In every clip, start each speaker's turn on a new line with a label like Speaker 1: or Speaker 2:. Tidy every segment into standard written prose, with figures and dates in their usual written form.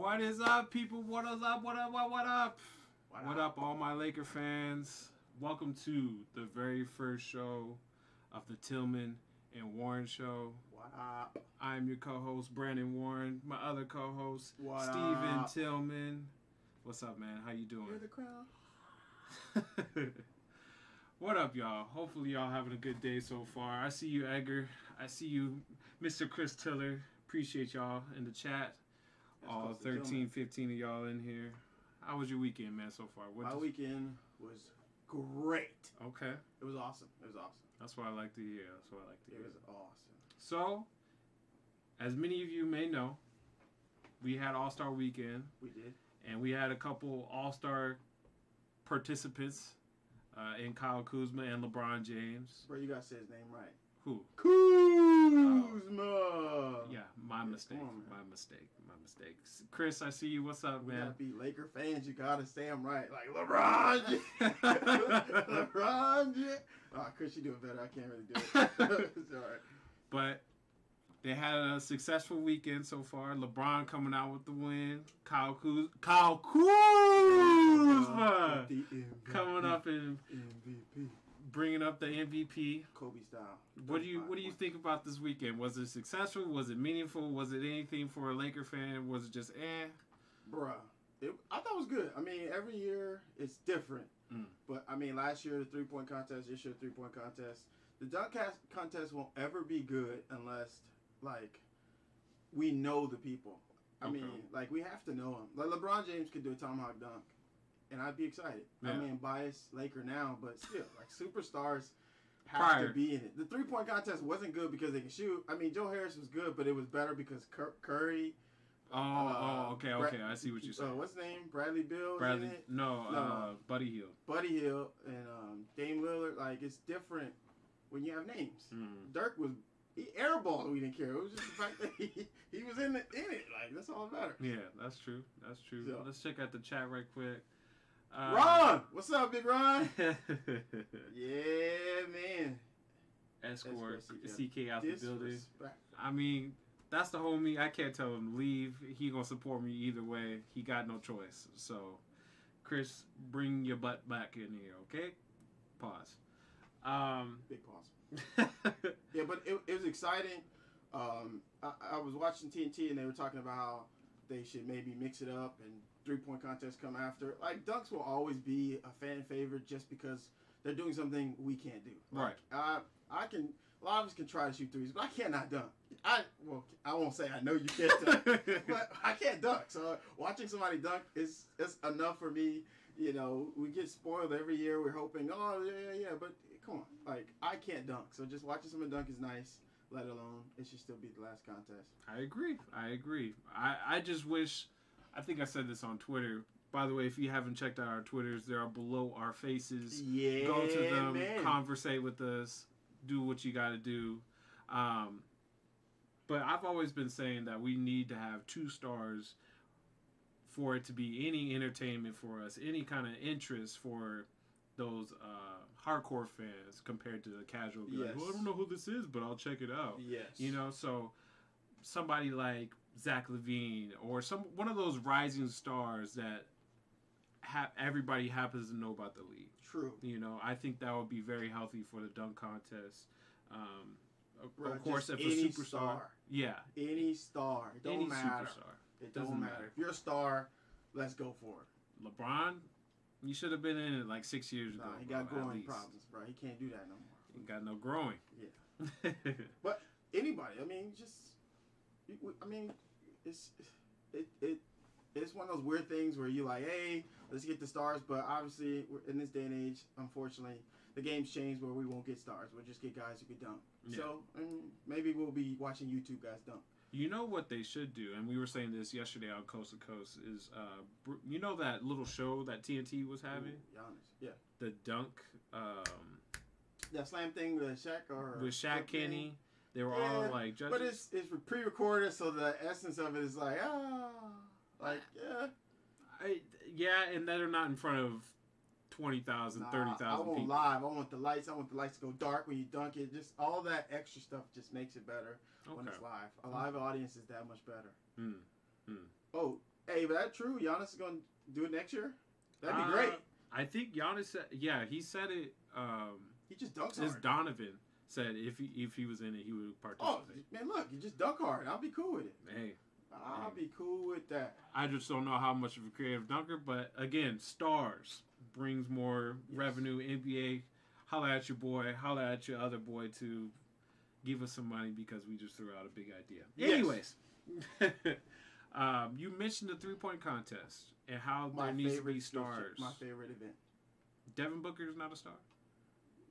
Speaker 1: What is up, people? What is up? What up? What up? What up, all my Laker fans? Welcome to the very first show of the Tillman and Warren Show.
Speaker 2: What up?
Speaker 1: I'm your co-host, Brandon Warren. My other co-host,
Speaker 2: What
Speaker 1: Steven
Speaker 2: up?
Speaker 1: Tillman. What's up, man? How you doing?
Speaker 2: You're the crown.
Speaker 1: What up, y'all? Hopefully y'all having a good day so far. I see you, Edgar. I see you, Mr. Chris Tiller. Appreciate y'all in the chat. All 13, 15 of y'all in here. How was your weekend, man, so far?
Speaker 2: My weekend was great.
Speaker 1: Okay.
Speaker 2: It was awesome. It was awesome.
Speaker 1: That's what I like to hear. That's what I like to hear.
Speaker 2: It was awesome.
Speaker 1: So, as many of you may know, we had All-Star Weekend.
Speaker 2: We did.
Speaker 1: And we had a couple All-Star participants in Kyle Kuzma and LeBron James.
Speaker 2: Bro, you got to say his name right.
Speaker 1: Who?
Speaker 2: Kuzma!
Speaker 1: Yeah, my mistake.
Speaker 2: On,
Speaker 1: my mistake. Chris, I see you. What's up,
Speaker 2: we
Speaker 1: man?
Speaker 2: gotta be Laker fans. You gotta say him right. Like, LeBron! LeBron! Oh, Chris, you do it better. I can't really do it. It's all right.
Speaker 1: But they had a successful weekend so far. LeBron coming out with the win. Kyle Kuzma coming up and
Speaker 2: MVP.
Speaker 1: Bringing up the MVP.
Speaker 2: Kobe style.
Speaker 1: What do you think about this weekend? Was it successful? Was it meaningful? Was it anything for a Laker fan? Was it just
Speaker 2: Bruh. I thought it was good. I mean, every year it's different. But, I mean, last year the three-point contest, this year the three-point contest. The dunk contest won't ever be good unless, like, we know the people. I mean, like, we have to know them. Like, LeBron James could do a tomahawk dunk. And I'd be excited. Yeah. I mean, biased Laker now, but still, like, superstars have to be in it. The three-point contest wasn't good because they can shoot. I mean, Joe Harris was good, but it was better because Curry.
Speaker 1: Okay. I see what you're saying.
Speaker 2: What's his name? Bradley Beal.
Speaker 1: Buddy Hield.
Speaker 2: Buddy Hield and Dame Lillard. Like, it's different when you have names. Dirk was airballed. We didn't care. It was just the fact that he was in it. Like, that's all that matters.
Speaker 1: Yeah, that's true. So, let's check out the chat right quick.
Speaker 2: Ron, what's up, big Ron? Yeah, man.
Speaker 1: Escort CK out the building. I mean, that's the homie. I can't tell him to leave. He gonna support me either way. He got no choice. So, Chris, bring your butt back in here, okay? Pause.
Speaker 2: Big pause. Yeah, but it was exciting. I was watching TNT and they were talking about how they should maybe mix it up and three-point contests come after. Like, dunks will always be a fan favorite just because they're doing something we can't do. Like, right. I can. A lot of us can try to shoot threes, but I cannot dunk. I won't say I know you can't dunk, but I can't dunk. So watching somebody dunk is enough for me. You know, we get spoiled every year. We're hoping, oh yeah, but come on, like, I can't dunk. So just watching someone dunk is nice. Let alone it should still be the last contest.
Speaker 1: I agree. I just wish. I think I said this on Twitter. By the way, if you haven't checked out our Twitters, they are below our faces.
Speaker 2: Yeah,
Speaker 1: go to them,
Speaker 2: man.
Speaker 1: Conversate with us, do what you got to do. But I've always been saying that we need to have 2 stars for it to be any entertainment for us, any kind of interest for those hardcore fans compared to the casual. Yes. Like, well, I don't know who this is, but I'll check it out.
Speaker 2: Yes.
Speaker 1: You know, so somebody like Zach LaVine or one of those rising stars that everybody happens to know about the league.
Speaker 2: True.
Speaker 1: You know, I think that would be very healthy for the dunk contest. Of course, if a superstar,
Speaker 2: any star, it don't matter.
Speaker 1: Superstar.
Speaker 2: It doesn't matter. If you're a star, let's go for it.
Speaker 1: LeBron, you should have been in it like 6 years ago.
Speaker 2: He got growing problems, bro. He can't do that no more.
Speaker 1: He got no growing.
Speaker 2: Yeah. But anybody, I mean, it's one of those weird things where you're like, hey, let's get the stars. But obviously, in this day and age, unfortunately, the game's changed where we won't get stars. We'll just get guys who can dunk. Yeah. So maybe we'll be watching YouTube guys dunk.
Speaker 1: You know what they should do, and we were saying this yesterday on Coast to Coast, is you know that little show that TNT was having?
Speaker 2: Giannis, yeah.
Speaker 1: The dunk.
Speaker 2: That slam thing with Shaq
Speaker 1: with Shaq Kenny. They were all like judges.
Speaker 2: But it's pre-recorded, so the essence of it is like,
Speaker 1: yeah, and they're not in front of 20,000, 30,000 people.
Speaker 2: I want live. I want the lights. I want the lights to go dark when you dunk it. Just all that extra stuff just makes it better when it's live. A live audience is that much better.
Speaker 1: Mm. Mm.
Speaker 2: Oh, Hey, but that's true. Giannis is going to do it next year. That'd be great.
Speaker 1: I think Giannis said, he said it.
Speaker 2: He just dunks
Speaker 1: hard.
Speaker 2: hard.
Speaker 1: Donovan said if he was in it, he would participate.
Speaker 2: Oh, man, look, you just dunk hard. I'll be cool with it.
Speaker 1: Hey.
Speaker 2: I'll be cool with that.
Speaker 1: I just don't know how much of a creative dunker, but again, stars brings more revenue. NBA, holla at your boy, holla at your other boy to give us some money because we just threw out a big idea.
Speaker 2: Yes.
Speaker 1: Anyways, you mentioned the 3-point contest and how there needs to be stars.
Speaker 2: My favorite event.
Speaker 1: Devin Booker is not a star?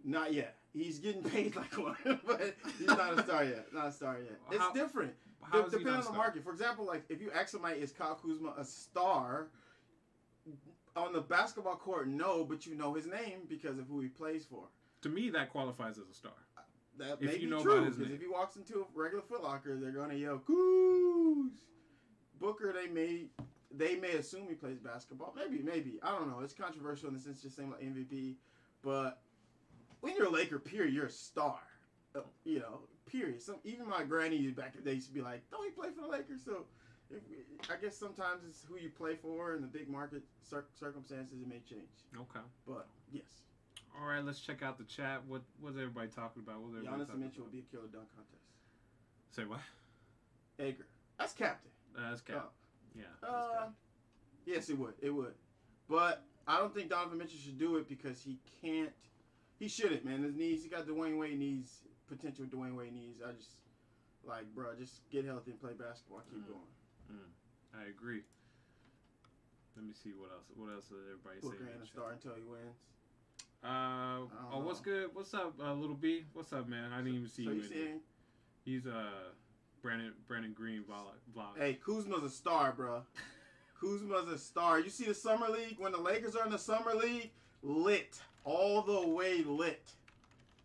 Speaker 2: Not yet. He's getting paid like one, but he's not a star yet. Not a star yet. It's different. Depending on the market. For example, like if you ask somebody, is Kyle Kuzma a star? On the basketball court, no, but you know his name because of who he plays for.
Speaker 1: To me, that qualifies as a star.
Speaker 2: That may be true, because if he walks into a regular Foot Locker, they're going to yell, Kuz! Booker, they may assume he plays basketball. Maybe. I don't know. It's controversial in the sense just saying like MVP. But when you're a Laker, period, you're a star. Period. Even my granny back in the day used to be like, don't he play for the Lakers? So I guess sometimes it's who you play for in the big market circumstances. It may change.
Speaker 1: Okay.
Speaker 2: But, yes.
Speaker 1: All right, let's check out the chat. What's everybody talking about?
Speaker 2: Giannis Mitchell will be a killer dunk contest.
Speaker 1: Say what?
Speaker 2: Ager. That's captain.
Speaker 1: That's captain.
Speaker 2: Yeah. Yes, it would. It would. But I don't think Donovan Mitchell should do it because he can't. He shouldn't, man. His knees. He got Dwayne Wade knees. Potential Dwayne Wade knees. I just bro, just get healthy and play basketball. Keep going.
Speaker 1: I agree. Let me see what else. What else is everybody saying?
Speaker 2: Booker ain't a star until he wins.
Speaker 1: What's good? What's up, Little B? What's up, man? I didn't even see you in there. He's Brandon Green vlog.
Speaker 2: Hey, Kuzma's a star, bro. Kuzma's a star. You see the summer league when the Lakers are in the summer league, lit all the way lit.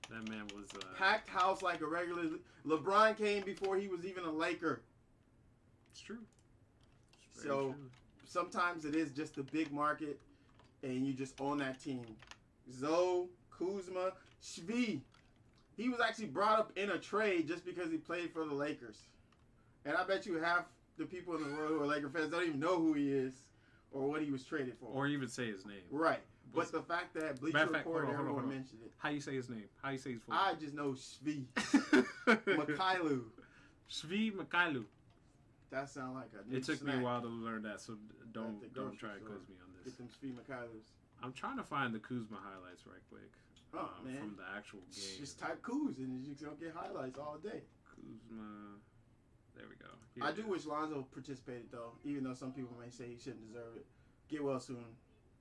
Speaker 1: That man was
Speaker 2: packed house like a regular. LeBron came before he was even a Laker.
Speaker 1: It's true.
Speaker 2: So sometimes it is just the big market, and you just own that team. Zoe, Kuzma, Shvi. He was actually brought up in a trade just because he played for the Lakers. And I bet you half the people in the world who are Laker fans don't even know who he is or what he was traded for.
Speaker 1: Or even say his name.
Speaker 2: Right. But the fact that Bleacher Report, everyone mentioned it.
Speaker 1: How you say his name? How you say his full name?
Speaker 2: I just know Shvi. Mikhailu.
Speaker 1: Shvi Mikhailu.
Speaker 2: That sounds like a new
Speaker 1: It took
Speaker 2: snack.
Speaker 1: me a while to learn that, so don't try to quiz me on this.
Speaker 2: Get them Shvi Mikhailus.
Speaker 1: I'm trying to find the Kuzma highlights right quick.
Speaker 2: Man.
Speaker 1: From the actual game.
Speaker 2: Just type Kuz and you're going to get highlights all day.
Speaker 1: Kuzma. There we go.
Speaker 2: I do wish Lonzo participated, though, even though some people may say he shouldn't deserve it. Get well soon.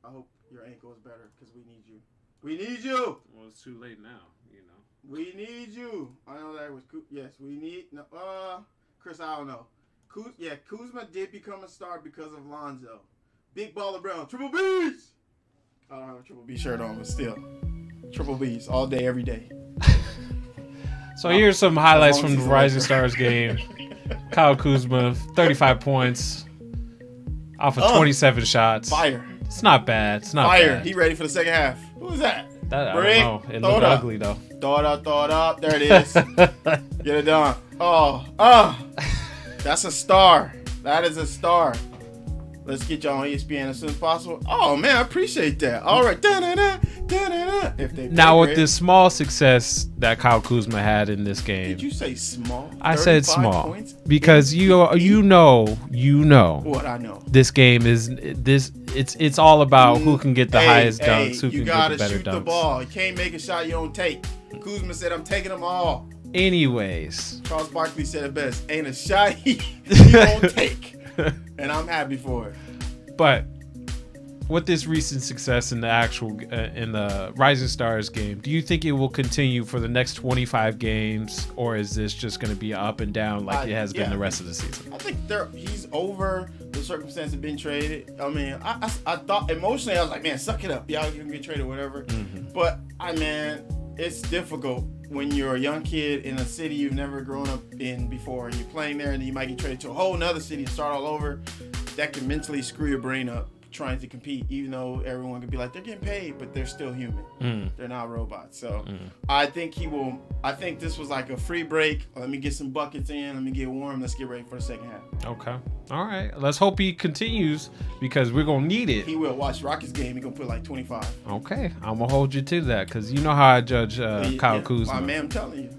Speaker 2: I hope your ankle is better because we need you. We need you!
Speaker 1: Well, it's too late now, you know.
Speaker 2: We need you. I know that was yes, we need Chris, I don't know. Kuzma did become a star because of Lonzo. Big Baller Brown. Triple B's! I don't have a Triple B shirt on, but still. Triple B's all day, every day.
Speaker 1: So here's some highlights from the Rising Stars game. Kyle Kuzma, 35 points off of 27 shots.
Speaker 2: Fire.
Speaker 1: It's not bad. It's not
Speaker 2: Fire.
Speaker 1: bad.
Speaker 2: He ready for the second half. Who is that?
Speaker 1: I don't know. It looked ugly, though.
Speaker 2: Throw it up. There it is. Get it done. Oh. That's a star. That is a star. Let's get y'all on ESPN as soon as possible. Oh, man, I appreciate that. All right.
Speaker 1: Now, with this small success that Kyle Kuzma had in this game.
Speaker 2: Did you say small?
Speaker 1: I said small.
Speaker 2: Points?
Speaker 1: Because you know.
Speaker 2: What I know.
Speaker 1: This game it's all about who can get the highest dunks, who can get the better dunks. You gotta shoot
Speaker 2: the ball. You can't make a shot you don't take. Kuzma said, I'm taking them all.
Speaker 1: Anyways.
Speaker 2: Charles Barkley said it best. Ain't a shot he won't take. And I'm happy for it.
Speaker 1: But with this recent success in the Rising Stars game, do you think it will continue for the next 25 games, or is this just going to be up and down like it has been the rest of the season?
Speaker 2: I think he's over the circumstance of being traded. I mean, I thought emotionally, I was like, man, suck it up. Y'all can get traded, whatever. Mm-hmm. But it's difficult when you're a young kid in a city you've never grown up in before, and you're playing there, and you might get traded to a whole nother city and start all over. That can mentally screw your brain up. trying to compete, even though everyone could be like, they're getting paid, but they're still human. They're not robots. So I think he will. I think this was like a free break. Let me get some buckets in. Let me get warm. Let's get ready for the second half.
Speaker 1: Okay. All right. Let's hope he continues because we're going to need it.
Speaker 2: He will. Watch Rockets game. He's going to put like 25.
Speaker 1: Okay. I'm going to hold you to that because you know how I judge Kyle Kuzma.
Speaker 2: Man, I'm telling you.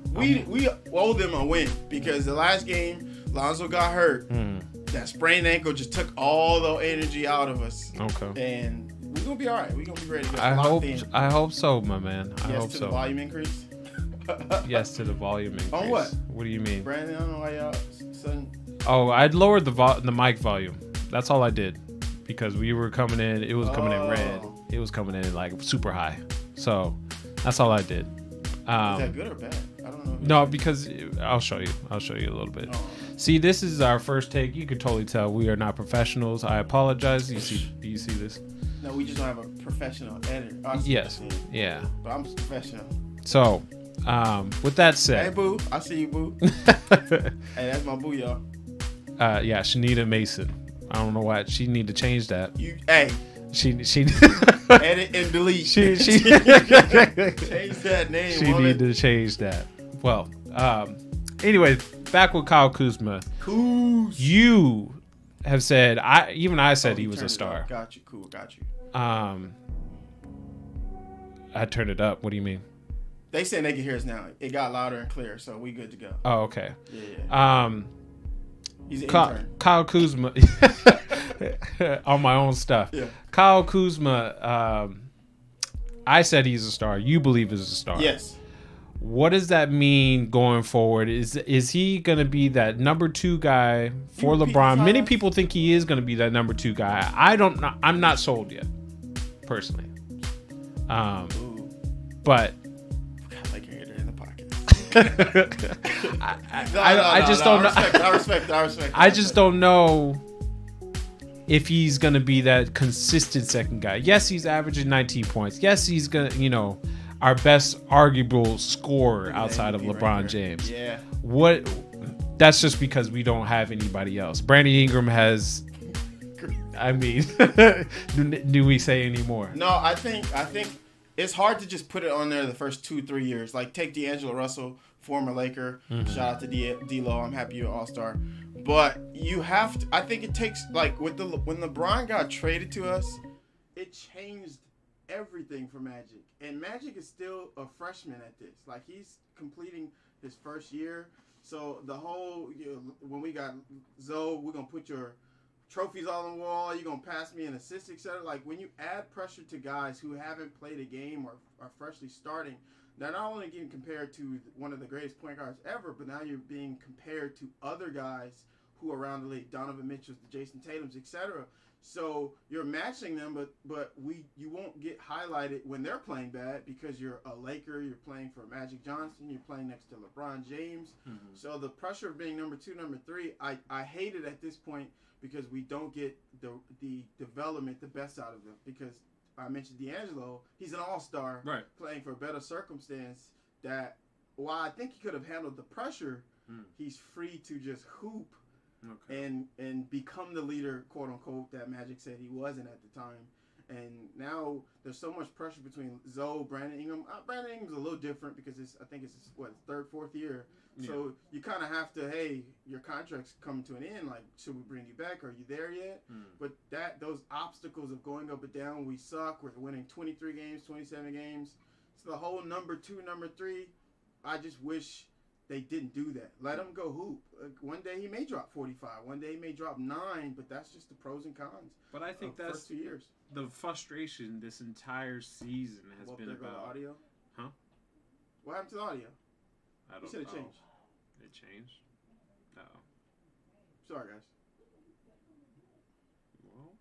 Speaker 2: We owe them a win because the last game, Lonzo got hurt. That sprained ankle just took all the energy out of us.
Speaker 1: Okay.
Speaker 2: And we're going to be all right. We're going to be ready to go.
Speaker 1: I hope so, my man. I hope so.
Speaker 2: Yes to the volume increase?
Speaker 1: Yes to the volume increase.
Speaker 2: On what?
Speaker 1: What do you mean?
Speaker 2: Brandon, I don't know why y'all sudden.
Speaker 1: Oh, I'd lowered the mic volume. That's all I did. Because we were coming in, it was coming in red. It was coming in like super high. So that's all I did.
Speaker 2: Is that good or bad? I don't know.
Speaker 1: No, because I'll show you. I'll show you a little bit. See, this is our first take. You could totally tell we are not professionals. I apologize. Do you see this?
Speaker 2: No, we just don't have a professional editor.
Speaker 1: Yes. Yeah.
Speaker 2: But I'm professional.
Speaker 1: So, with that said.
Speaker 2: Hey, boo. I see you, boo. Hey, that's my boo, y'all.
Speaker 1: Yeah, Shanita Mason. I don't know why she need to change that.
Speaker 2: Hey.
Speaker 1: She
Speaker 2: edit and delete.
Speaker 1: She
Speaker 2: change that name.
Speaker 1: She need to change that. Well, anyway, back with Kyle Kuzma. You have said I said he was a star.
Speaker 2: Got you. Cool. Got you.
Speaker 1: I turned it up. What do you mean?
Speaker 2: They saying they can hear us now. It got louder and clear, so we good to go.
Speaker 1: Oh, okay.
Speaker 2: Yeah. He's an intern.
Speaker 1: Kyle Kuzma on my own stuff.
Speaker 2: Yeah.
Speaker 1: Kyle Kuzma, I said he's a star. You believe he's a star.
Speaker 2: Yes.
Speaker 1: What does that mean going forward? Is he going to be that number 2 guy for LeBron? Many people think he is going to be that number 2 guy. I'm not sold yet, personally. But
Speaker 2: like you're in the pocket.
Speaker 1: I just don't know.
Speaker 2: I respect.
Speaker 1: I just don't know if he's going to be that consistent second guy. Yes, he's averaging 19 points. Yes, he's going to, our best arguable scorer outside of LeBron James.
Speaker 2: Yeah.
Speaker 1: That's just because we don't have anybody else. Brandon Ingram has. I mean, do we say any more?
Speaker 2: No, I think it's hard to just put it on there the first 2-3 years. Like take D'Angelo Russell, former Laker. Shout out to D-Lo. I'm happy you're All-Star. But you have to. I think it takes like when LeBron got traded to us, it changed everything for Magic. And Magic is still a freshman at this. Like he's completing his first year. So the whole when we got Zoe, we're gonna put your trophies all on the wall. You're gonna pass me an assist, etc. Like when you add pressure to guys who haven't played a game or are freshly starting, they're not only getting compared to one of the greatest point guards ever, but now you're being compared to other guys who are around the league, Donovan Mitchell's, Jason Tatum's, etc. So you're matching them, but you won't get highlighted when they're playing bad because you're a Laker, you're playing for Magic Johnson, you're playing next to LeBron James. So the pressure of being number 2, number 3, I hate it at this point because we don't get the development, the best out of them. Because I mentioned D'Angelo, he's an all-star,
Speaker 1: right, playing
Speaker 2: for a better circumstance. That while I think he could have handled the pressure, he's free to just hoop. Okay. And become the leader, quote unquote, that Magic said he wasn't at the time. And now there's so much pressure between Zoe, Brandon Ingram. Brandon Ingram's a little different because I think it's his 3rd, 4th year. Yeah. So you kind of have to, hey, your contract's coming to an end. Like, should we bring you back? Are you there yet? But those obstacles of going up and down, we suck. We're winning 23 games, 27 games. So the whole number 2, number 3, I just wish they didn't do that. Let him go hoop. One day he may drop 45. One day he may drop 9. But that's just the pros and cons.
Speaker 1: But I think that's
Speaker 2: first 2 years.
Speaker 1: The frustration this entire season has been about.
Speaker 2: The audio?
Speaker 1: Huh?
Speaker 2: What happened to the audio?
Speaker 1: I don't know.
Speaker 2: You said it changed.
Speaker 1: It changed? No.
Speaker 2: Sorry, guys.
Speaker 1: Well,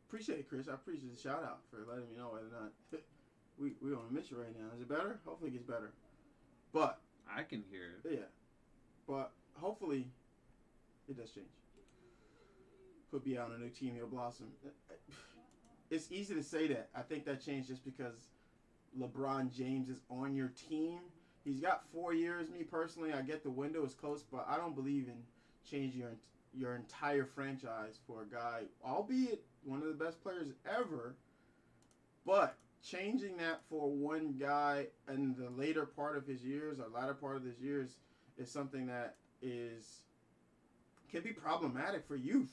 Speaker 2: appreciate it, Chris. I appreciate the shout out for letting me know whether or not we on a mission right now. Is it better? Hopefully it gets better. But
Speaker 1: I can hear it.
Speaker 2: Yeah. But hopefully it does change. Could be on a new team, he'll blossom. It's easy to say that. I think that changed just because LeBron James is on your team. He's got 4 years. Me personally, I get the window is close, but I don't believe in changing your entire franchise for a guy, albeit one of the best players ever, but changing that for one guy in the later part of his years or latter part of his years is something that can be problematic for youth.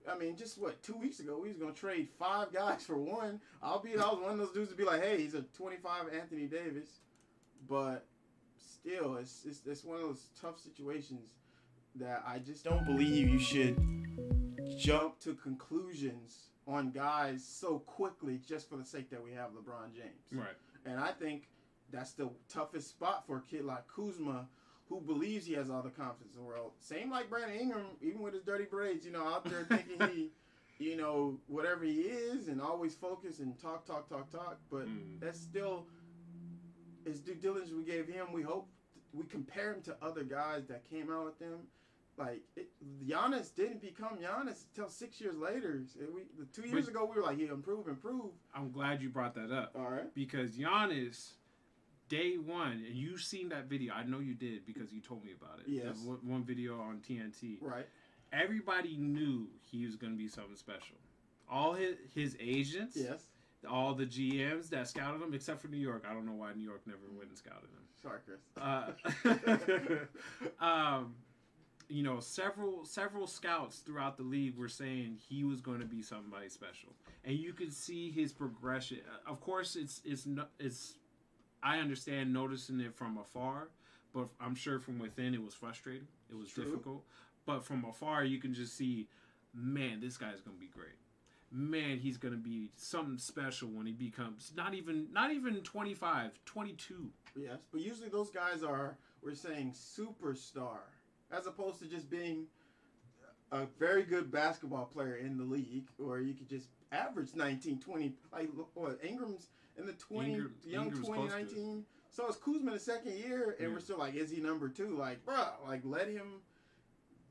Speaker 2: I mean, just 2 weeks ago, we was going to trade 5 guys for one. Albeit I was one of those dudes to be like, hey, he's a 25 Anthony Davis. But still, it's one of those tough situations that I just don't believe you should jump to conclusions on guys so quickly just for the sake that we have LeBron James.
Speaker 1: Right.
Speaker 2: And I think that's the toughest spot for a kid like Kuzma, who believes he has all the confidence in the world. Same like Brandon Ingram, even with his dirty braids, out there thinking he, whatever he is, and always focus and talk. But that's still his due diligence we gave him. We hope we compare him to other guys that came out with them. Like, Giannis didn't become Giannis until 6 years later. 2 years ago, we were like, he improved.
Speaker 1: I'm glad you brought that up.
Speaker 2: All right.
Speaker 1: Because Giannis, day one, and you've seen that video. I know you did because you told me about it.
Speaker 2: Yes.
Speaker 1: One video on TNT.
Speaker 2: Right.
Speaker 1: Everybody knew he was going to be something special. All his agents.
Speaker 2: Yes.
Speaker 1: All the GMs that scouted him, except for New York. I don't know why New York never went and scouted him.
Speaker 2: Sorry, Chris.
Speaker 1: Several scouts throughout the league were saying he was going to be somebody special, and you could see his progression. Of course, it's I understand noticing it from afar, but I'm sure from within it was frustrating. It was difficult, but from afar you can just see, man, this guy's going to be great. Man, he's going to be something special when he becomes not even 25, 22.
Speaker 2: Yes, but usually those guys we're saying superstar, as opposed to just being a very good basketball player in the league, or you could just average 19, 20. Like, what, Ingram's in the 2019. So it's Kuzma the second year, and we're still like, is he number 2? Like, bruh, like, let him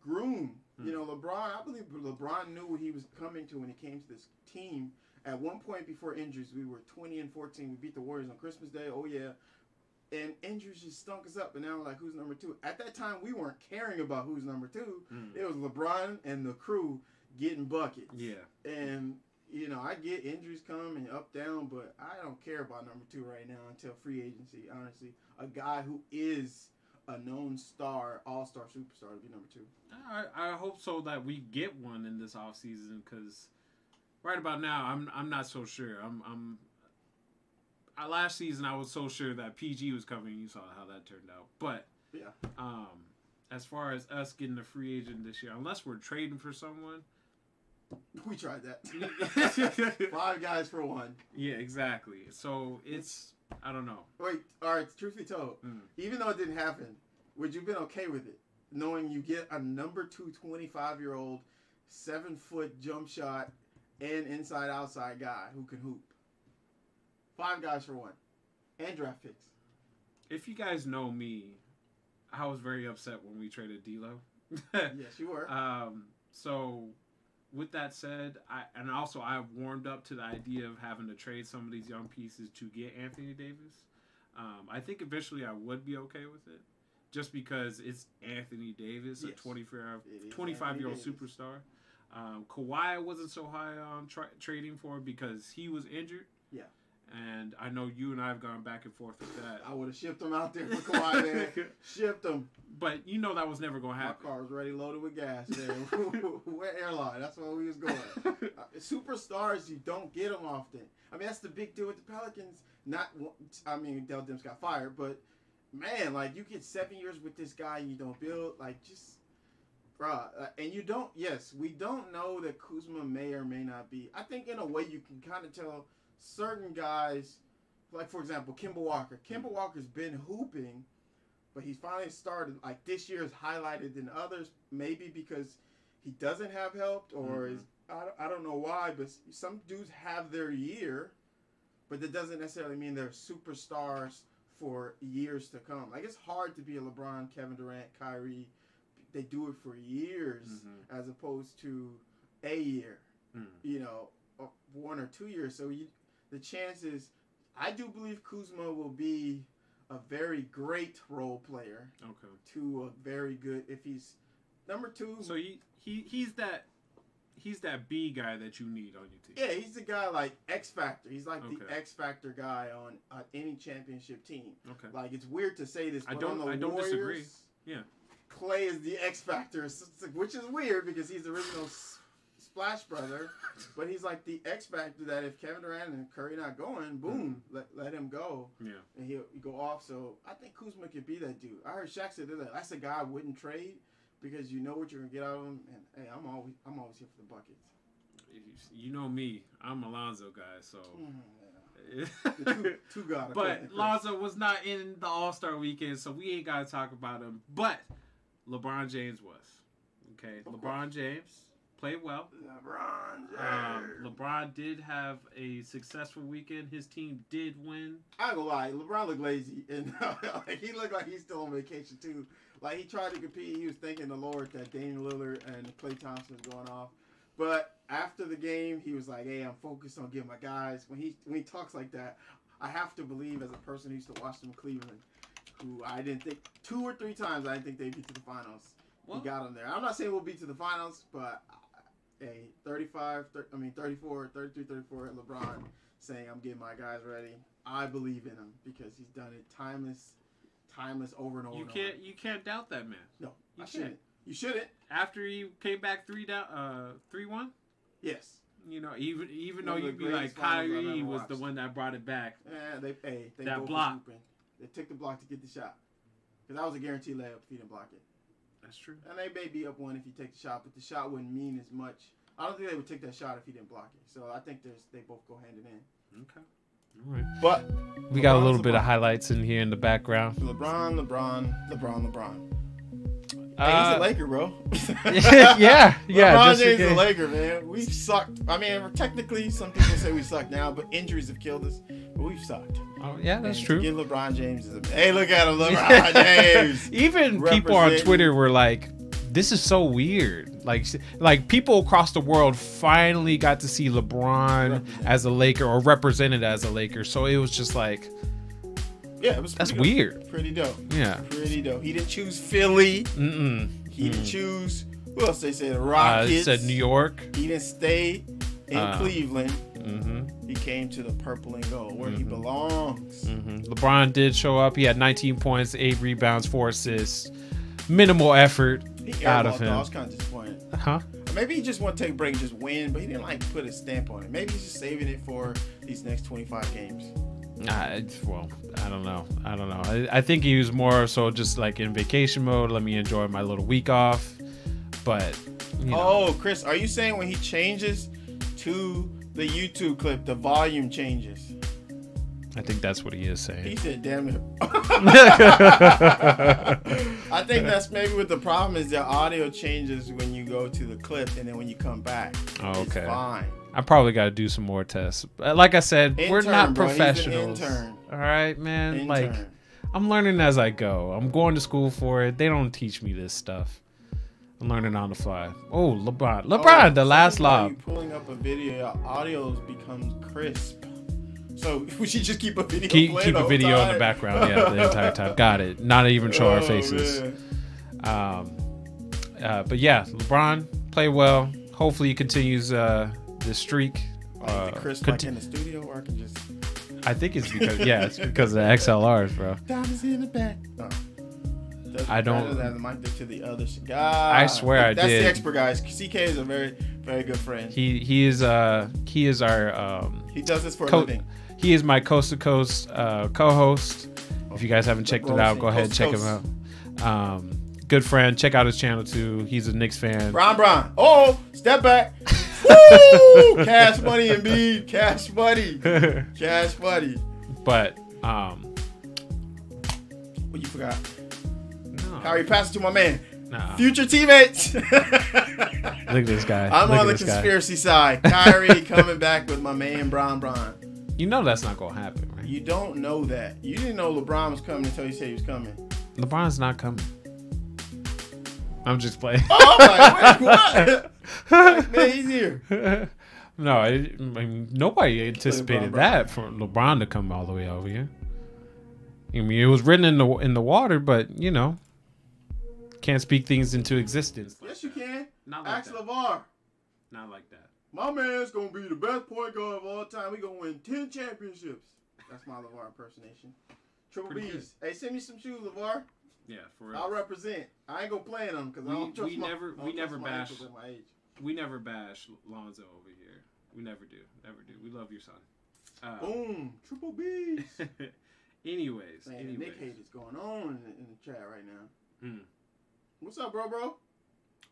Speaker 2: groom. LeBron, I believe LeBron knew what he was coming to when he came to this team. At one point before injuries, we were 20-14. We beat the Warriors on Christmas Day. Oh, yeah. And injuries just stunk us up. And now we're like, who's number 2? At that time, we weren't caring about who's number 2. It was LeBron and the crew getting buckets.
Speaker 1: Yeah.
Speaker 2: And, I get injuries come and up, down, but I don't care about number 2 right now until free agency, honestly. A guy who is a known star, all-star, superstar to be number 2.
Speaker 1: I hope so that we get one in this offseason, because right about now I'm not so sure. Last season I was so sure that PG was coming. You saw how that turned out. But
Speaker 2: yeah,
Speaker 1: as far as us getting a free agent this year, unless we're trading for someone,
Speaker 2: we tried that. 5 guys for 1.
Speaker 1: Yeah, exactly. So it's, I don't know.
Speaker 2: Wait, all right. Truth be told, even though it didn't happen, would you have been okay with it, knowing you get a number 2 25-year-old 7-foot jump shot and inside-outside guy who can hoop? 5 guys for 1, and draft picks.
Speaker 1: If you guys know me, I was very upset when we traded D'Lo.
Speaker 2: Yes, you were.
Speaker 1: So, with that said, I've warmed up to the idea of having to trade some of these young pieces to get Anthony Davis. I think eventually I would be okay with it, just because it's Anthony Davis,
Speaker 2: yes,
Speaker 1: a 25-year-old superstar. Kawhi I wasn't so high on trading for because he was injured.
Speaker 2: Yeah.
Speaker 1: And I know you and I have gone back and forth with that.
Speaker 2: I would have shipped him out there for Kawhi, man. Shipped him.
Speaker 1: But that was never going to happen.
Speaker 2: My car was ready loaded with gas, man. We're airline. That's where we was going. Superstars, you don't get them often. I mean, that's the big deal with the Pelicans. Dell Demps got fired, but, man, like, you get 7 years with this guy and you don't build, like, just, bruh. And you don't, yes, we don't know that Kuzma may or may not be. I think in a way you can kind of tell certain guys, like, for example, Kemba Walker. Kemba Walker's been hooping, but he's finally started, like, this year is highlighted than others, maybe because he doesn't have help, or I don't know why, but some dudes have their year, but that doesn't necessarily mean they're superstars for years to come. Like, it's hard to be a LeBron, Kevin Durant, Kyrie. They do it for years as opposed to a year, 1 or 2 years. So the chances, I do believe Kuzma will be a very great role player.
Speaker 1: Okay.
Speaker 2: To a very good, if he's number 2.
Speaker 1: So he's that B guy that you need on your team.
Speaker 2: Yeah, he's the guy like X Factor. He's like
Speaker 1: Okay.
Speaker 2: the X Factor guy on any championship team.
Speaker 1: Okay.
Speaker 2: Like, it's weird to say this, but
Speaker 1: I don't disagree. Yeah.
Speaker 2: Clay is the X Factor, which is weird because he's the original Splash Brother, but he's like the X Factor that if Kevin Durant and Curry not going, boom, let him go.
Speaker 1: Yeah.
Speaker 2: And he'll go off. So I think Kuzma could be that dude. I heard Shaq say that that's a guy I wouldn't trade because you know what you're gonna get out of him. And hey, I'm always here for the buckets.
Speaker 1: You know me, I'm a Lonzo guy, so.
Speaker 2: Two guys.
Speaker 1: But Lonzo was not in the All-Star weekend, so we ain't gotta talk about him. But LeBron James was. Okay, LeBron James played well. LeBron did have a successful weekend. His team did win.
Speaker 2: I ain't gonna lie, LeBron looked lazy, and like, he looked like he's still on vacation too. Like, he tried to compete. He was thanking the Lord that Damian Lillard and Klay Thompson was going off. But after the game, he was like, "Hey, I'm focused on getting my guys." When he talks like that, I have to believe, as a person who used to watch them in Cleveland, who I didn't think 2 or 3 times I didn't think they'd be to the finals. Well, he got them there. I'm not saying we'll be to the finals, but hey, 34, 33, 34 LeBron saying, "I'm getting my guys ready." I believe in him because he's done it timeless over and over.
Speaker 1: You can't doubt that man.
Speaker 2: No, I shouldn't. You shouldn't.
Speaker 1: After he came back 3-1.
Speaker 2: Yes.
Speaker 1: You know, even though you'd be like Kyrie was the one that brought it back.
Speaker 2: Yeah, they
Speaker 1: that block.
Speaker 2: They took the block to get the shot because that was a guaranteed layup if he didn't block it.
Speaker 1: That's true.
Speaker 2: And they may be up 1 if you take the shot, but the shot wouldn't mean as much. I don't think they would take that shot if he didn't block it. So I think they both go hand in hand.
Speaker 1: Okay. All right.
Speaker 2: But
Speaker 3: we got a little bit of highlights in here in the background.
Speaker 2: LeBron. Hey, he's a Laker, bro.
Speaker 3: yeah.
Speaker 2: LeBron James is a Laker, man. We've sucked. I mean, technically, some people say we suck now, but injuries have killed us. But we've sucked.
Speaker 3: Oh, yeah, that's true.
Speaker 2: Again, LeBron James is hey, look at him, LeBron James.
Speaker 3: Even people on Twitter were like, "This is so weird." Like people across the world finally got to see LeBron as a Laker or represented as a Laker. So it was just like,
Speaker 2: yeah, it was.
Speaker 3: That's weird.
Speaker 2: Pretty dope.
Speaker 3: Yeah,
Speaker 2: pretty dope. He didn't choose Philly. He didn't choose. Who else they said? The Rockets.
Speaker 3: He said New York.
Speaker 2: He didn't stay in Cleveland. He came to the purple and gold where he belongs.
Speaker 3: LeBron did show up. He had 19 points, 8 rebounds, 4 assists. Minimal effort out of him.
Speaker 2: I was kind of disappointed.
Speaker 3: Huh?
Speaker 2: Maybe he just want to take a break and just win, but he didn't like put a stamp on it. Maybe he's just saving it for these next 25 games.
Speaker 3: Well, I don't know. I think he was more so just like in vacation mode. Let me enjoy my little week off. But
Speaker 2: Chris, are you saying when he changes to the YouTube clip, the volume changes?
Speaker 3: I think that's what he is saying.
Speaker 2: He said, "Damn it." I think that's maybe what the problem is. The audio changes when you go to the clip, and then when you come back,
Speaker 3: okay,
Speaker 2: it's fine.
Speaker 3: I probably got to do some more tests. Like I said, we're not professionals.
Speaker 2: He's an intern.
Speaker 3: All right, man.
Speaker 2: Intern.
Speaker 3: Like, I'm learning as I go. I'm going to school for it. They don't teach me this stuff. I'm learning on the fly. Oh, LeBron, the last lob.
Speaker 2: You pulling up a video, your audio becomes crisp. So we should just keep a video
Speaker 3: keep a video in the background, yeah, the entire time. Got it. Not even show our faces. But yeah, LeBron played well. Hopefully he continues this streak.
Speaker 2: Crisp like in the studio, or I can just.
Speaker 3: I think it's because it's because of the XLRs, bro.
Speaker 2: Diamonds in the back. No.
Speaker 3: I don't.
Speaker 2: Have the mic to the other guy.
Speaker 3: I swear I did.
Speaker 2: That's the expert, guys. CK is a very, very good friend.
Speaker 3: He is our.
Speaker 2: He does this for a living.
Speaker 3: He is my coast to coast co-host. If you guys haven't checked it out, go ahead and check him out. Good friend. Check out his channel too. He's a Knicks fan.
Speaker 2: Bron. Oh, step back. Woo! Cash money, Embiid. Cash money.
Speaker 3: But
Speaker 2: what you forgot?
Speaker 3: No.
Speaker 2: Kyrie, pass it to my man.
Speaker 3: Nah.
Speaker 2: Future teammates.
Speaker 3: Look at this guy.
Speaker 2: I'm on the conspiracy side. Kyrie coming back with my man Bron.
Speaker 3: You know that's not gonna happen, right?
Speaker 2: You don't know that. You didn't know LeBron was coming until you said he was coming.
Speaker 3: LeBron's not coming. I'm just playing.
Speaker 2: Oh, I'm like, wait, what? Man, he's here.
Speaker 3: No, I mean, nobody anticipated that for LeBron to come all the way over here. I mean, it was written in the water, but Can't speak things into existence.
Speaker 2: Yes, you can.
Speaker 1: Not like
Speaker 2: Ask
Speaker 1: that.
Speaker 2: LeVar.
Speaker 1: Not like that.
Speaker 2: My man's going to be the best point guard of all time. We going to win 10 championships. That's my LeVar impersonation. Triple
Speaker 1: Pretty
Speaker 2: B's. Hey, send me some shoes, LeVar.
Speaker 1: Yeah, for real.
Speaker 2: I'll represent. I ain't going to play in them because I don't trust my age.
Speaker 1: We never bash Lonzo over here. We never do. Never do. We love your son.
Speaker 2: Boom. Triple B's.
Speaker 1: Anyways.
Speaker 2: Man, the Nick hate is going on in the chat right now.
Speaker 1: Mm.
Speaker 2: What's up, bro?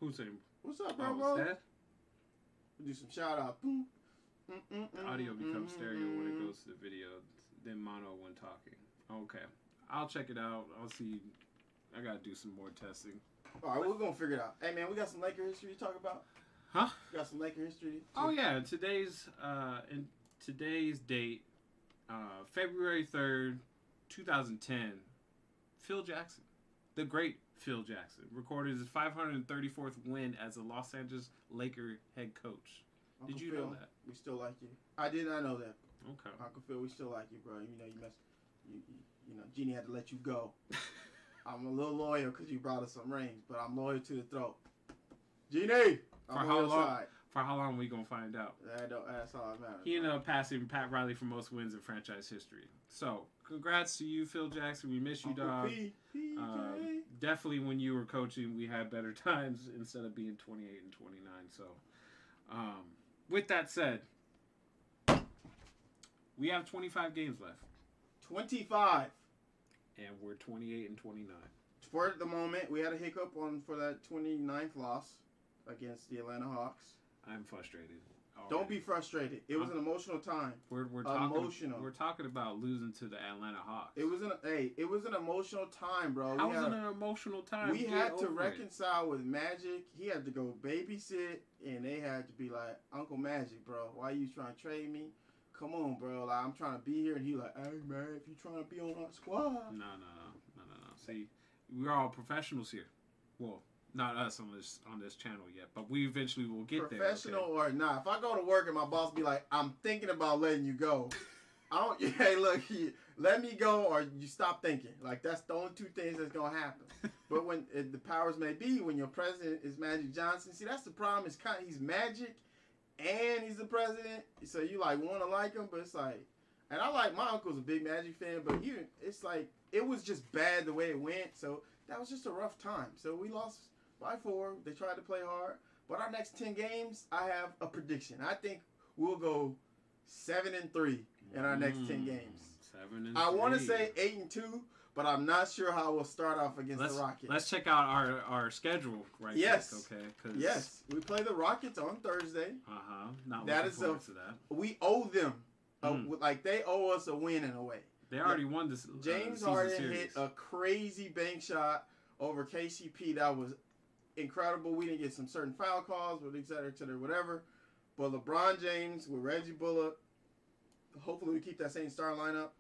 Speaker 1: Who's saying?
Speaker 2: What's up, bro?
Speaker 1: Dad?
Speaker 2: We'll do some shout out. Boom.
Speaker 1: The audio becomes stereo when it goes to the video, then mono when talking. Okay. I'll check it out. I'll see. I got to do some more testing.
Speaker 2: All right, we're going to figure it out. Hey, man, we got some Laker history to talk about.
Speaker 1: Huh?
Speaker 2: We got some Laker history.
Speaker 1: Oh, yeah. In today's date, February 3rd, 2010, Phil Jackson, the great Phil Jackson, recorded his 534th win as a Los Angeles Laker head coach.
Speaker 2: Uncle
Speaker 1: Did you
Speaker 2: Phil,
Speaker 1: know that?
Speaker 2: We still like you. I did not know that.
Speaker 1: Okay.
Speaker 2: Uncle Phil, we still like you, bro. You know, you know, Jeannie had to let you go. I'm a little loyal because you brought us some rings, but I'm loyal to the throat. Jeannie,
Speaker 1: For how long? For how long are we gonna find out?
Speaker 2: That's all that matters.
Speaker 1: He ended up passing Pat Riley for most wins in franchise history. So, congrats to you, Phil Jackson. We miss you,
Speaker 2: Uncle
Speaker 1: dog.
Speaker 2: PK.
Speaker 1: Definitely, when you were coaching, we had better times instead of being 28 and 29. So, with that said, we have 25 games left.
Speaker 2: 25.
Speaker 1: And we're 28 and 29.
Speaker 2: For the moment, we had a hiccup for that 29th loss against the Atlanta Hawks.
Speaker 1: I'm frustrated. Already.
Speaker 2: Don't be frustrated. It was an emotional time.
Speaker 1: We're talking about losing to the Atlanta Hawks.
Speaker 2: It was an emotional time, bro.
Speaker 1: How was it an emotional time?
Speaker 2: We had to reconcile with Magic. He had to go babysit, and they had to be like, Uncle Magic, bro, why you trying to trade me? Come on, bro. Like, I'm trying to be here, and he like, hey man, if you trying to be on our squad.
Speaker 1: No. See, we're all professionals here. Well, not us on this channel yet, but we eventually will get there.
Speaker 2: Professional or not. If I go to work and my boss be like, I'm thinking about letting you go. Hey, look, let me go or you stop thinking. Like, that's the only two things that's going to happen. But when the powers may be, when your president is Magic Johnson, see, that's the problem. It's he's Magic and he's the president. So you, like, want to like him, but it's like, and my uncle's a big Magic fan, but it's like, it was just bad the way it went. So that was just a rough time. So we lost by 4. They tried to play hard. But our next 10 games, I have a prediction. I think we'll go 7-3 in our next 10 games.
Speaker 1: 7-3.
Speaker 2: I want to say 8-2, but I'm not sure how we'll start off against the Rockets.
Speaker 1: Let's check out our schedule right
Speaker 2: yes.
Speaker 1: quick, okay?
Speaker 2: Yes. We play the Rockets on Thursday.
Speaker 1: Not looking forward to that.
Speaker 2: We owe them. Like, they owe us a win in a way.
Speaker 1: They already won this
Speaker 2: James Harden hit a crazy bank shot over KCP that was incredible. We didn't get some certain foul calls, but et cetera, whatever. But LeBron James with Reggie Bullock, hopefully we keep that same starting lineup.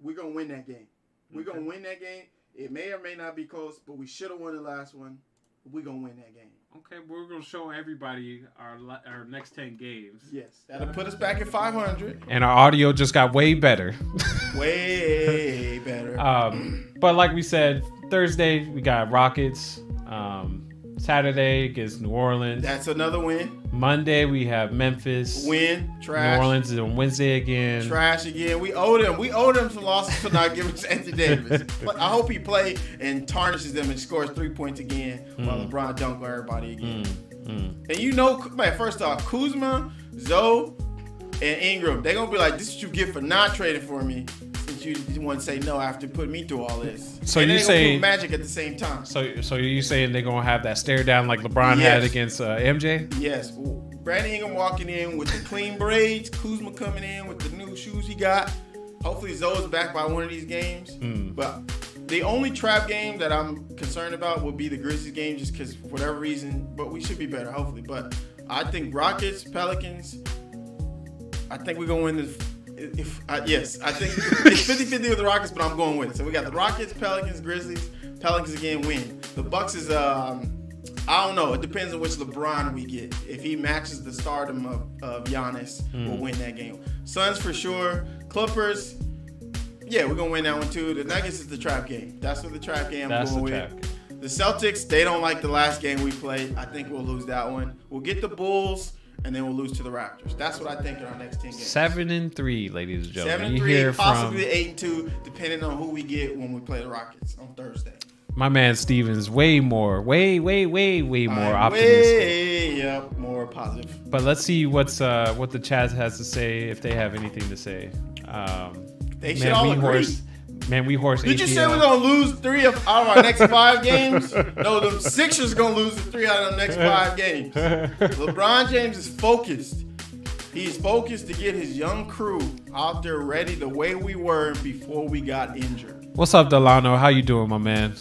Speaker 2: We're going to win that game. We're going to win that game. It may or may not be close, but we should have won the last one. We're going to win that game.
Speaker 1: Okay, we're going to show everybody our next 10 games.
Speaker 2: Yes. That'll put us back at 500.
Speaker 3: And our audio just got way better.
Speaker 2: Way better.
Speaker 3: But like we said, Thursday we got Rockets. Saturday against New Orleans.
Speaker 2: That's another win.
Speaker 3: Monday we have Memphis.
Speaker 2: Win. Trash.
Speaker 3: New Orleans is on Wednesday again.
Speaker 2: Trash again. We owe them some losses for not giving us Anthony Davis. But I hope he plays and tarnishes them and scores 3 points again while LeBron dunk on everybody again. And you know, man, first off, Kuzma, Zoe, and Ingram, they're going to be like, this is what you get for not trading for me. You want to say no after putting me through all this.
Speaker 3: So you saying
Speaker 2: Magic at the same time.
Speaker 3: So you saying they're gonna have that stare down like LeBron had against MJ?
Speaker 2: Yes. Brandon Ingram walking in with the clean braids. Kuzma coming in with the new shoes he got. Hopefully Zoe's back by one of these games. But the only trap game that I'm concerned about will be the Grizzlies game, just because for whatever reason. But we should be better, hopefully. But I think Rockets, Pelicans. I think we're gonna win this. Yes, I think it's 50-50 with the Rockets, but I'm going with it. So we got the Rockets, Pelicans, Grizzlies. Pelicans again win. The Bucks is I don't know. It depends on which LeBron we get. If he matches the stardom of Giannis, we'll win that game. Suns for sure. Clippers, yeah, we're gonna win that one too. The Nuggets is the trap game. That's what the trap game I'm going with. The Celtics, they don't like the last game we played. I think we'll lose that one. We'll get the Bulls, and then we'll lose to the Raptors. That's what I think in our next 10 games.
Speaker 3: 7-3, ladies and gentlemen.
Speaker 2: 7-3, possibly 8-2, depending on who we get when we play the Rockets on Thursday.
Speaker 3: My man Stevens way more optimistic.
Speaker 2: Way more positive.
Speaker 3: But let's see what the Chaz has to say, if they have anything to say.
Speaker 2: They should all agree.
Speaker 3: We horse.
Speaker 2: Did you say we're gonna lose 3 out of our next 5 games? No, the Sixers gonna lose 3 out of the next 5 games. LeBron James is focused. He's focused to get his young crew out there ready the way we were before we got injured.
Speaker 3: What's up, Delano? How you doing, my man?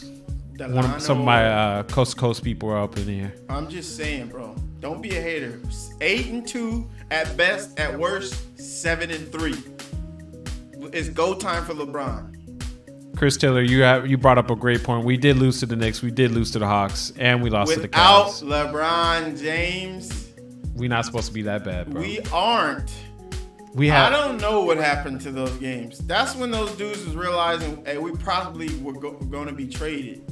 Speaker 2: Delano,
Speaker 3: Some of my coast to coast people are up in here.
Speaker 2: I'm just saying, bro. Don't be a hater. 8-2 at best, at worst 7-3. It's go time for LeBron.
Speaker 3: Chris Taylor, you brought up a great point. We did lose to the Knicks, we did lose to the Hawks, and we lost to the Cavs.
Speaker 2: Without LeBron James,
Speaker 3: we're not supposed to be that bad, bro.
Speaker 2: We aren't. I don't know what happened to those games. That's when those dudes was realizing, hey, we probably were going to be traded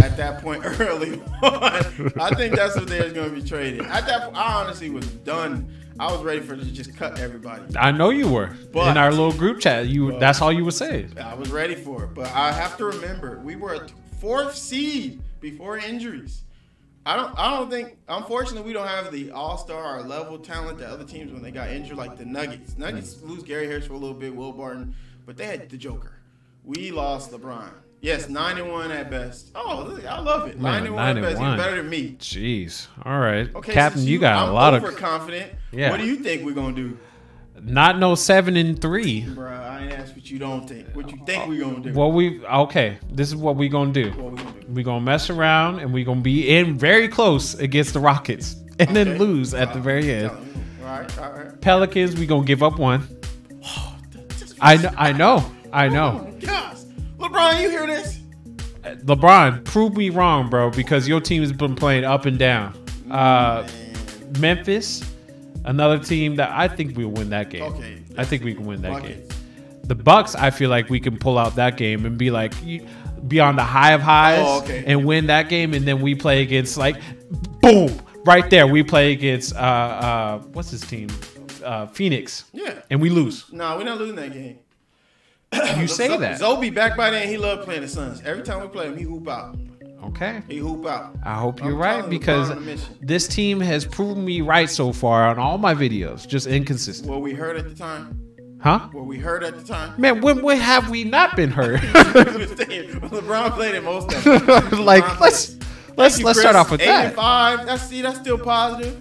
Speaker 2: at that point early on. I think that's what they was going to be traded. At that point, I honestly was done. I was ready for them to just cut everybody.
Speaker 3: I know you were. But in our little group chat, that's all you would say.
Speaker 2: I was ready for it. But I have to remember, we were a 4th seed before injuries. I don't think, unfortunately, we don't have the all-star or level talent that other teams when they got injured, like the Nuggets. Nuggets lose Gary Harris for a little bit, Will Barton, but they had the Joker. We lost LeBron. Yes, 9-1 at best. Oh, look, I love it. 9-1 at best. He's better than me.
Speaker 3: Jeez. All right.
Speaker 2: Okay,
Speaker 3: Captain, you got a lot of
Speaker 2: confident.
Speaker 3: Yeah.
Speaker 2: What do you think we're going to do?
Speaker 3: Not no 7-3.
Speaker 2: Bro, I ain't asked what you don't think. What you think we're going to do?
Speaker 3: Okay. This is what we're going to do. We're going to mess around, and we're going to be in very close against the Rockets, and then lose at the very end.
Speaker 2: All right.
Speaker 3: Pelicans, we're going to give up 1. I know.
Speaker 2: Oh, my gosh. LeBron, you hear this?
Speaker 3: LeBron, prove me wrong, bro, because your team has been playing up and down. Memphis, another team that I think we'll win that game.
Speaker 2: Okay.
Speaker 3: I think we can win that game. The Bucks, I feel like we can pull out that game and be like, be on the high of highs and win that game, and then we play against, like, boom, right there. We play against what's his team? Phoenix.
Speaker 2: Yeah.
Speaker 3: And we lose.
Speaker 2: No, we're not losing that game.
Speaker 3: You say that.
Speaker 2: Zoe back by then. He loved playing the Suns. Every time we play him, he hoop out.
Speaker 3: Okay.
Speaker 2: He hoop out.
Speaker 3: I hope you're right, because this team has proven me right so far on all my videos. Just inconsistent.
Speaker 2: Were we hurt at the time?
Speaker 3: Huh?
Speaker 2: Were we hurt at the time?
Speaker 3: Man, when have we not been hurt?
Speaker 2: LeBron played it most of it.
Speaker 3: Like, let's start off with
Speaker 2: 8-5. That's still positive.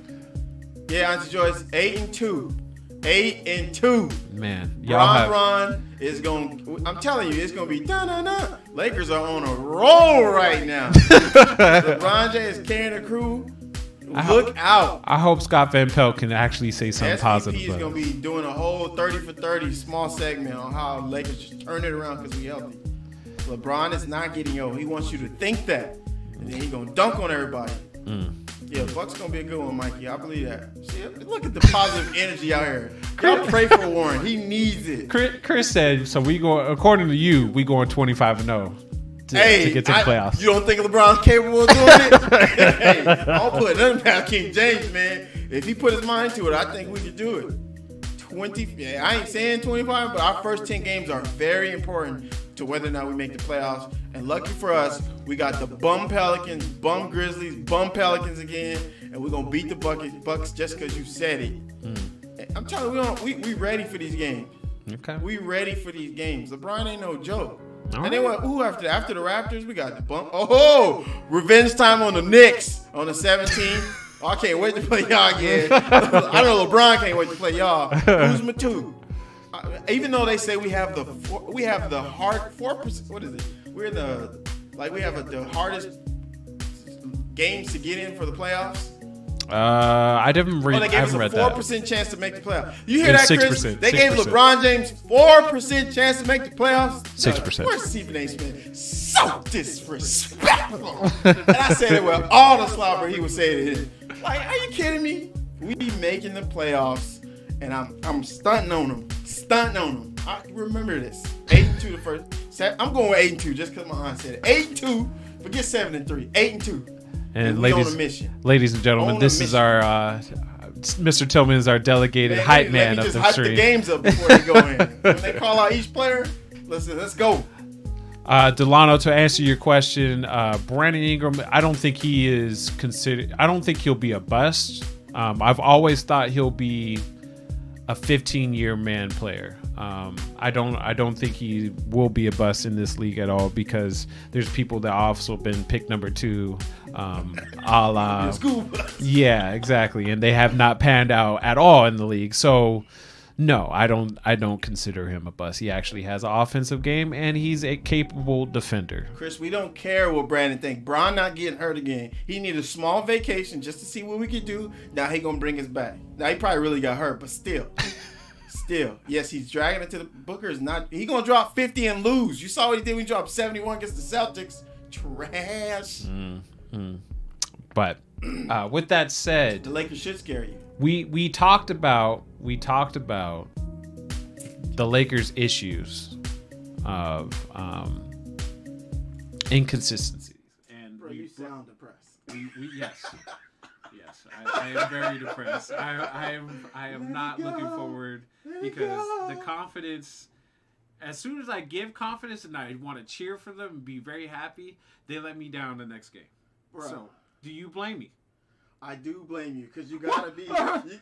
Speaker 2: Yeah, Auntie Joyce, 8-2. 8-2.
Speaker 3: Man,
Speaker 2: Ron is going. I'm telling you, it's going to be da-da-da. Lakers are on a roll right now. LeBron James is carrying the crew. Look out.
Speaker 3: I hope Scott Van Pelt can actually say something positive.
Speaker 2: SVP is going to be doing a whole 30 for 30 small segment on how Lakers just turn it around because we healthy. LeBron is not getting old. He wants you to think that. And then he's going to dunk on everybody. Yeah, Bucks going to be a good one, Mikey. I believe that. See, look at the positive energy out here. Y'all pray for Warren. He needs it.
Speaker 3: Chris said, so we go, according to you, we going 25-0. To get to the playoffs.
Speaker 2: You don't think LeBron's capable of doing it? Hey, I'll put nothing past King James, man. If he put his mind to it, I think we could do it. 20. Yeah, I ain't saying 25, but our first 10 games are very important to whether or not we make the playoffs. And lucky for us, we got the bum Pelicans, bum Grizzlies, bum Pelicans again, and we're gonna beat the Bucks just because you said it. I'm telling you, we ready for these games.
Speaker 3: Okay.
Speaker 2: We ready for these games. LeBron ain't no joke.
Speaker 3: All
Speaker 2: and then what? Who after the Raptors? We got the bump. Oh, revenge time on the Knicks on the 17th. Oh, I can't wait to play y'all again. I know LeBron can't wait to play y'all. Who's my two? Even though they say we have the hard 4%. What is it? We have the hardest games to get in for the playoffs.
Speaker 3: I didn't read.
Speaker 2: They gave us a 4% chance to make the playoffs. You hear that,
Speaker 3: 6%,
Speaker 2: Chris? They
Speaker 3: 6%.
Speaker 2: gave LeBron James 4% chance to make the playoffs.
Speaker 3: 6%.
Speaker 2: Where's Stephen A. Smith? So disrespectful. And I said it with all the slobber he was saying it. Like, are you kidding me? We be making the playoffs, and I'm stunting on them. I remember this. 8-2 the first. I'm going with 8-2 just because my aunt said it. 8-2 Forget 7-3, 8-2.
Speaker 3: And
Speaker 2: we on a mission.
Speaker 3: Ladies and gentlemen, this is our Mr. Tillman is our delegated hype man of the
Speaker 2: stream. Let me just hype the games up before they go in. When they call out each player, let's go.
Speaker 3: Delano, to answer your question, Brandon Ingram, I don't think he is considered. I don't think he'll be a bust. I've always thought he'll be a 15-year man player. I don't think he will be a bust in this league at all, because there's people that also been picked number 2, a la yeah, exactly, and they have not panned out at all in the league. So no, I don't consider him a bust. He actually has an offensive game, and he's a capable defender.
Speaker 2: Chris, we don't care what Brandon think. Bron not getting hurt again. He need a small vacation just to see what we can do. Now he gonna bring us back. Now he probably really got hurt, but still. Yes, he's dragging it to the Booker. Is not. He gonna drop 50 and lose. You saw what he did when he dropped 71 against the Celtics. Trash.
Speaker 3: But with that said,
Speaker 2: the Lakers should scare you.
Speaker 3: We talked about the Lakers' issues of inconsistencies,
Speaker 2: and bro, you sound depressed.
Speaker 1: Yes. I am very depressed. I am not looking forward, because the confidence, as soon as I give confidence and I want to cheer for them and be very happy, they let me down the next game. Bro. So, do you blame me?
Speaker 2: I do blame you, because you gotta be.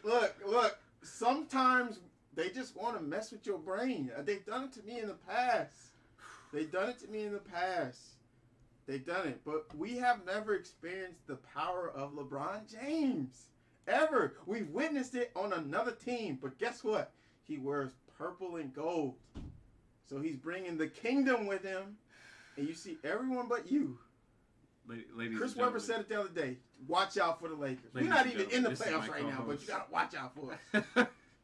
Speaker 2: Look. Sometimes they just want to mess with your brain. They've done it to me in the past. They've done it, but we have never experienced the power of LeBron James. Ever. We've witnessed it on another team, but guess what? He wears purple and gold. So he's bringing the kingdom with him, and you see everyone but you. Chris Webber said it the other day. Watch out for the Lakers. We're not even in the playoffs right now, but you got to watch out for us.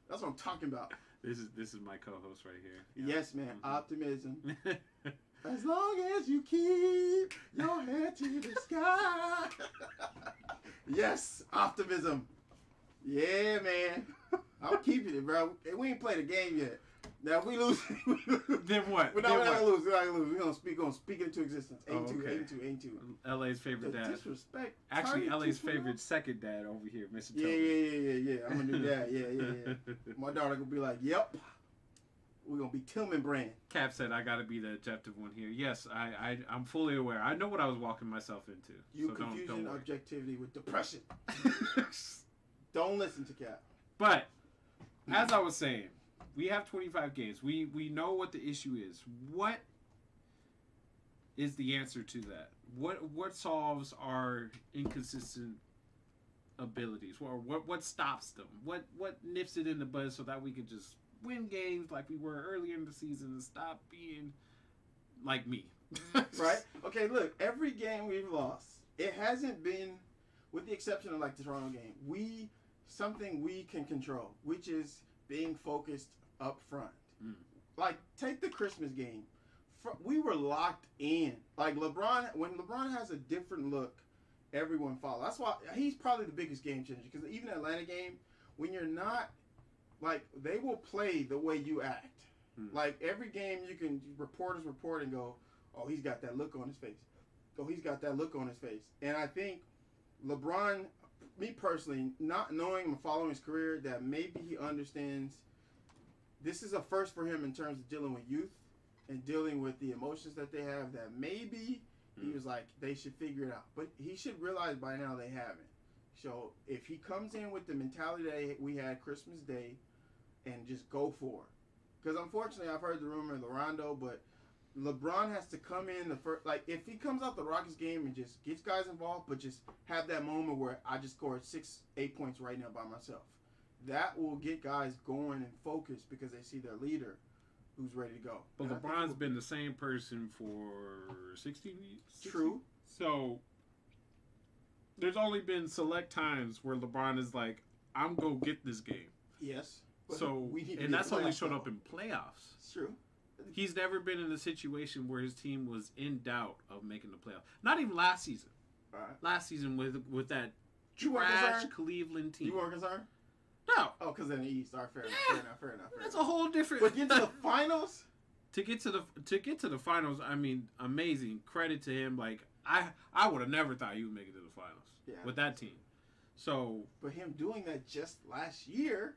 Speaker 2: That's what I'm talking about.
Speaker 1: This is my co-host right here.
Speaker 2: Yeah. Yes, man. Optimism. As long as you keep your head to the sky. Yes, optimism. Yeah, man. I'm keeping it, bro. We ain't played a game yet. Now, if we lose,
Speaker 1: then what?
Speaker 2: We're not gonna lose. We're gonna speak it into existence. 8-2.
Speaker 1: LA's favorite dad.
Speaker 2: Disrespect.
Speaker 1: Actually, LA's favorite second dad over here, Mr.
Speaker 2: Yeah. I'm a new dad. Yeah. My daughter gonna be like, yep. We're gonna be Tillman brand.
Speaker 1: Cap said I gotta be the objective one here. Yes, I'm fully aware. I know what I was walking myself into.
Speaker 2: You confusing objectivity with depression. Don't listen to Cap.
Speaker 1: But as I was saying, we have 25 games. We know what the issue is. What is the answer to that? What solves our inconsistent abilities? Or what stops them? What nips it in the bud so that we can just win games like we were earlier in the season and stop being like me?
Speaker 2: Right? Okay, look, every game we've lost, it hasn't been, with the exception of like the Toronto game, something we can control, which is being focused up front. Like, take the Christmas game. We were locked in. Like, when LeBron has a different look, everyone follows. That's why he's probably the biggest game changer. Because even the Atlanta game, when you're not, like, they will play the way you act. Like, every game reporters report and go, oh, he's got that look on his face. Oh, he's got that look on his face. And I think LeBron, me personally, not knowing and following his career, that maybe he understands this is a first for him in terms of dealing with youth and dealing with the emotions that they have, that maybe he was like, they should figure it out. But he should realize by now they haven't. So if he comes in with the mentality that we had Christmas Day and just go for it. Because unfortunately, I've heard the rumor of Rondo, but LeBron has to come in the first, like, if he comes out the Rockets game and just gets guys involved, but just have that moment where I just scored 6-8 points right now by myself. That will get guys going and focused because they see their leader who's ready to go.
Speaker 1: But LeBron's been the same person for 16 years.
Speaker 2: True.
Speaker 1: So there's only been select times where LeBron is like, I'm going to get this game.
Speaker 2: Yes.
Speaker 1: So, and that's only shown up in playoffs.
Speaker 2: It's true.
Speaker 1: He's never been in a situation where his team was in doubt of making the playoffs. Not even last season.
Speaker 2: All right.
Speaker 1: Last season with that trash Cleveland team.
Speaker 2: You weren't concerned?
Speaker 1: No.
Speaker 2: Oh, because in the East. All right, fair enough.
Speaker 1: That's a whole different.
Speaker 2: But get to the finals.
Speaker 1: To get to the finals, I mean, amazing. Credit to him. Like, I would have never thought he would make it to the finals with that team. So,
Speaker 2: but him doing that just last year,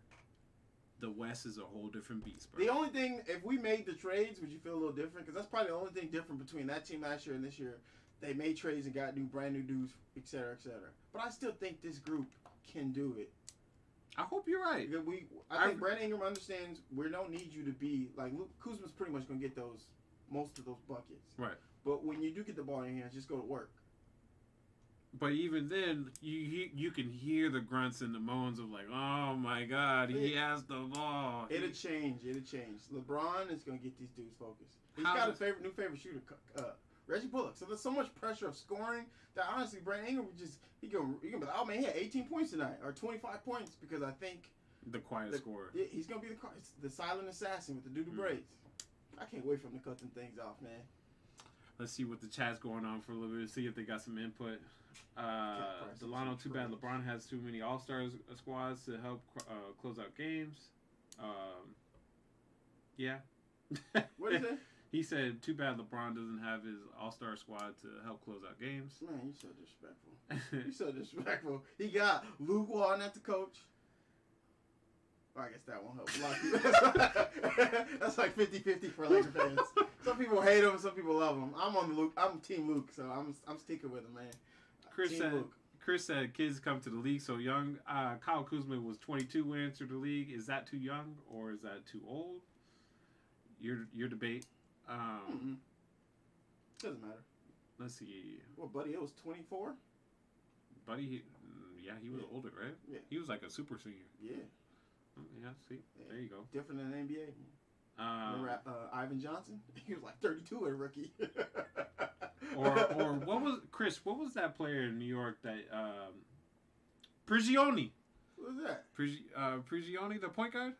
Speaker 1: the West is a whole different beast, bro.
Speaker 2: The only thing, if we made the trades, would you feel a little different? Because that's probably the only thing different between that team last year and this year. They made trades and got brand new dudes, et cetera, et cetera. But I still think this group can do it.
Speaker 1: I hope you're right.
Speaker 2: I think Brandon Ingram understands we don't need you to be like Luke Kuzma's pretty much gonna get most of those buckets.
Speaker 1: Right.
Speaker 2: But when you do get the ball in your hands, just go to work.
Speaker 1: But even then, you can hear the grunts and the moans of like, oh my God, he has the ball.
Speaker 2: It'll change. LeBron is gonna get these dudes focused. He's got a new favorite shooter, Reggie Bullock. So there's so much pressure of scoring that honestly, Brandon Ingram he can be like, oh man, he had 18 points tonight or 25 points because I think
Speaker 1: the quiet scorer.
Speaker 2: He's gonna be the silent assassin with the doo-doo braids. I can't wait for him to cut them things off, man.
Speaker 1: Let's see what the chat's going on for a little bit. See if they got some input. Delano, too bad LeBron has too many All-Stars squads to help close out games. Yeah.
Speaker 2: What is it?
Speaker 1: He said, too bad LeBron doesn't have his All-Star squad to help close out games.
Speaker 2: Man, you're so disrespectful. You're so disrespectful. He got Luke Walton at the coach. Well, I guess that won't help a lot of people. That's like 50-50 for Laker fans. Some people hate him, some people love him. I'm Team Luke, so I'm sticking with him, man.
Speaker 1: Chris said kids come to the league so young. Kyle Kuzma was 22 when he entered the league. Is that too young or is that too old? Your debate.
Speaker 2: Doesn't matter.
Speaker 1: Let's see.
Speaker 2: Well, Buddy, it was 24.
Speaker 1: Buddy, he was older, right?
Speaker 2: Yeah.
Speaker 1: He was like a super senior.
Speaker 2: Yeah.
Speaker 1: Yeah, see? Yeah. There you go.
Speaker 2: Different than the NBA. Remember Ivan Johnson? He was like 32 as a rookie.
Speaker 1: or what was that player in New York that Prigioni?
Speaker 2: What was that?
Speaker 1: Prigioni, the point guard?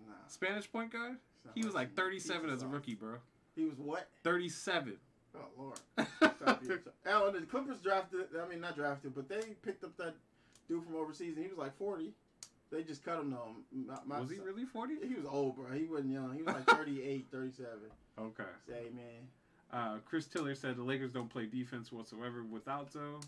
Speaker 2: Nah.
Speaker 1: Spanish point guard? He was like 37 as a rookie, bro.
Speaker 2: He was what?
Speaker 1: 37.
Speaker 2: Oh, Lord. The Clippers not drafted, but they picked up that dude from overseas, and he was like 40. They just cut him, though.
Speaker 1: Was he really 40?
Speaker 2: He was old, bro. He wasn't young. He was like 38, 37.
Speaker 1: Okay.
Speaker 2: Say, man.
Speaker 1: Chris Tiller said the Lakers don't play defense whatsoever without Zoe.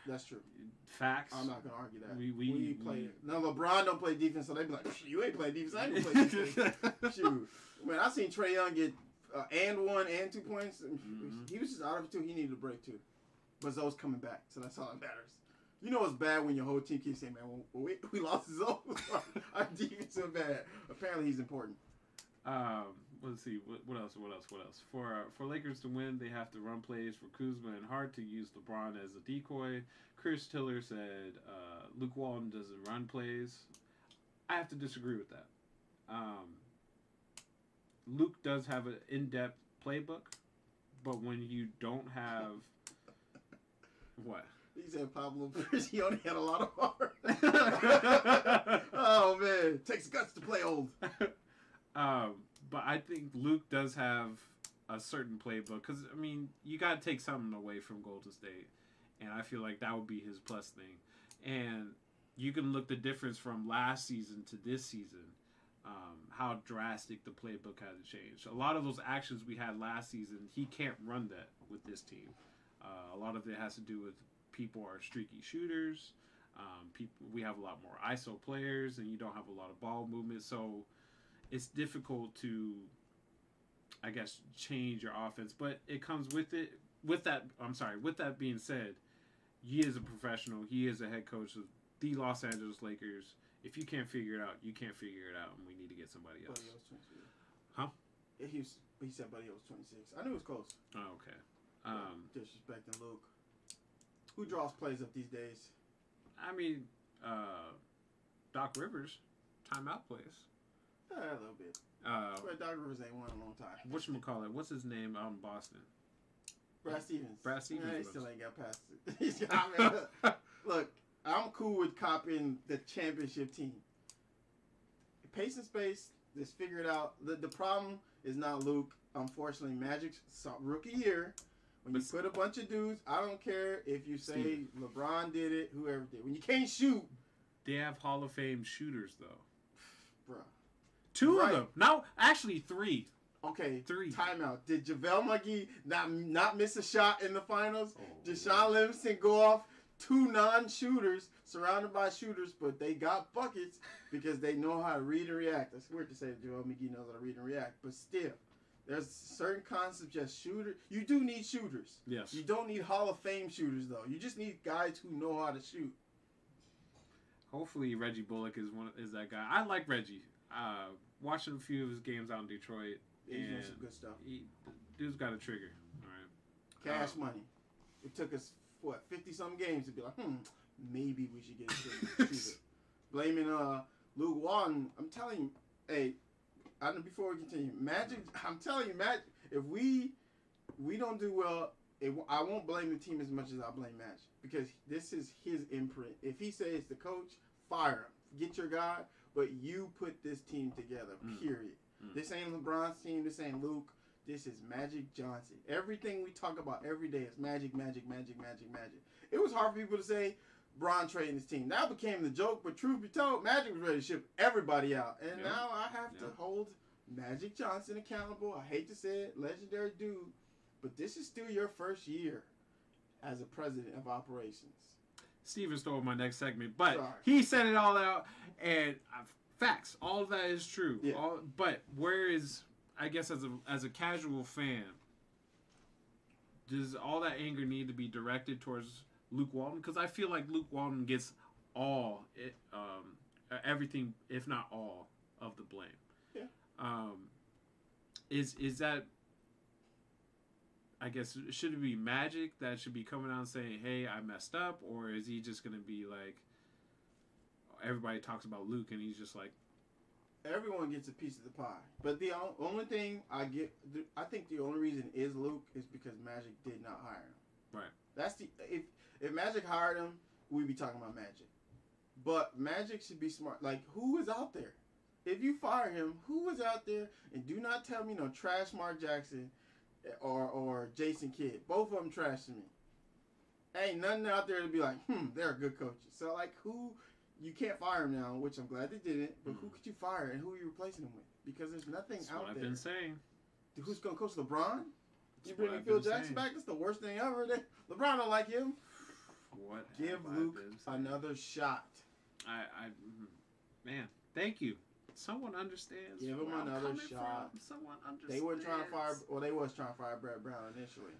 Speaker 2: That's true.
Speaker 1: Facts.
Speaker 2: I'm not going to argue that.
Speaker 1: We
Speaker 2: play. No, LeBron don't play defense, so they be like, you ain't playing defense. I ain't gonna play defense. Shoot. Man, I seen Trae Young get and 1 and 2 points. Mm-hmm. He was just out of it, too. He needed a break, too. But Zoe's coming back, so that's all that matters. You know it's bad when your whole team keeps saying, man, we lost Zoe. Our defense is bad. Apparently he's important.
Speaker 1: Let's see. What else? For Lakers to win, they have to run plays for Kuzma and Hart to use LeBron as a decoy. Chris Tiller said Luke Walton doesn't run plays. I have to disagree with that. Luke does have an in-depth playbook, but when you don't have... What?
Speaker 2: He said Pablo Prigioni had a lot of heart. Oh, man. Takes guts to play old.
Speaker 1: But I think Luke does have a certain playbook. Because, I mean, you got to take something away from Golden State. And I feel like that would be his plus thing. And you can look the difference from last season to this season. How drastic the playbook has changed. A lot of those actions we had last season, he can't run that with this team. A lot of it has to do with people are streaky shooters. We have a lot more ISO players, and you don't have a lot of ball movement. So it's difficult to, I guess, change your offense. But it comes with it. With that being said, he is a professional. He is a head coach of the Los Angeles Lakers. If you can't figure it out, you can't figure it out, and we need to get somebody else.
Speaker 2: Buddy was 26.
Speaker 1: Huh?
Speaker 2: He said Buddy was 26. I knew it was close.
Speaker 1: Oh, okay.
Speaker 2: Disrespecting Luke. Who draws plays up these days?
Speaker 1: I mean, Doc Rivers, timeout plays.
Speaker 2: A little bit. But Doc Rivers ain't won in a long time.
Speaker 1: Whatchamacallit? What's his name out in Boston?
Speaker 2: Brad Stevens.
Speaker 1: Brad Stevens.
Speaker 2: Yeah, he still ain't got past it. Look, I'm cool with copying the championship team. Pace and space, just figure it out. The problem is not Luke. Unfortunately, Magic's rookie year. When you put a bunch of dudes, I don't care if you say LeBron did it, whoever did. When you can't shoot.
Speaker 1: They have Hall of Fame shooters, though.
Speaker 2: Bruh.
Speaker 1: Two of them. No, actually 3.
Speaker 2: Okay,
Speaker 1: 3.
Speaker 2: timeout. Did JaVale McGee not miss a shot in the finals?
Speaker 1: Oh,
Speaker 2: Did Sean Livingston go off 2 non-shooters surrounded by shooters, but they got buckets because they know how to read and react. That's weird to say that JaVale McGee knows how to read and react, but still, there's certain concepts just shooter. You do need shooters.
Speaker 1: Yes.
Speaker 2: You don't need Hall of Fame shooters though. You just need guys who know how to shoot.
Speaker 1: Hopefully Reggie Bullock is that guy. I like Reggie. Watching a few of his games out in Detroit.
Speaker 2: Yeah, he's doing some good stuff.
Speaker 1: Dude's got a trigger. All right.
Speaker 2: Cash money. It took us 50-some games to be like, maybe we should get a shooter. Blaming Luke Walton. I'm telling you, hey, I know before we continue, Magic. I'm telling you, Magic. If we don't do well, I won't blame the team as much as I blame Magic because this is his imprint. If he says the coach, fire him, get your guy, but you put this team together. Period. This ain't LeBron's team. This ain't Luke. This is Magic Johnson. Everything we talk about every day is Magic, Magic, Magic, Magic, Magic. It was hard for people to say Bron trading his team. That became the joke, but truth be told, Magic was ready to ship everybody out. And now I have to hold Magic Johnson accountable. I hate to say it, legendary dude, but this is still your first year as a president of operations.
Speaker 1: Steven stole my next segment, but
Speaker 2: Sorry.
Speaker 1: he said it all out, and facts. All of that is true.
Speaker 2: Yeah.
Speaker 1: But where is, I guess, as a casual fan, does all that anger need to be directed towards Luke Walton? Because I feel like Luke Walton gets everything, if not all, of the blame.
Speaker 2: Yeah.
Speaker 1: Is that? I guess should it be Magic that should be coming out and saying, "Hey, I messed up," or is he just gonna be like, everybody talks about Luke and he's just like,
Speaker 2: everyone gets a piece of the pie. But the only thing I think the only reason is Luke is because Magic did not hire him.
Speaker 1: Right.
Speaker 2: That's if Magic hired him, we'd be talking about Magic. But Magic should be smart. Like, who is out there? If you fire him, who is out there? And do not tell me no trash Mark Jackson or Jason Kidd. Both of them trash to me. Ain't nothing out there to be like, they're good coaches. So, like, who... You can't fire him now, which I'm glad they didn't. But who could you fire and who are you replacing him with? Because there's nothing
Speaker 1: That's
Speaker 2: out
Speaker 1: what
Speaker 2: there.
Speaker 1: I've been saying.
Speaker 2: Who's going to coach LeBron? You
Speaker 1: That's
Speaker 2: bring
Speaker 1: what I've
Speaker 2: Phil
Speaker 1: been
Speaker 2: Jackson
Speaker 1: saying.
Speaker 2: back? That's the worst thing ever. LeBron don't like him.
Speaker 1: What
Speaker 2: Give
Speaker 1: have I
Speaker 2: Luke
Speaker 1: been saying?
Speaker 2: another shot.
Speaker 1: Man, thank you. Someone understands.
Speaker 2: Give him
Speaker 1: where I'm
Speaker 2: another
Speaker 1: coming
Speaker 2: shot.
Speaker 1: from. Someone understands.
Speaker 2: They weren't trying to fire. Well, they was trying to fire Brett Brown initially.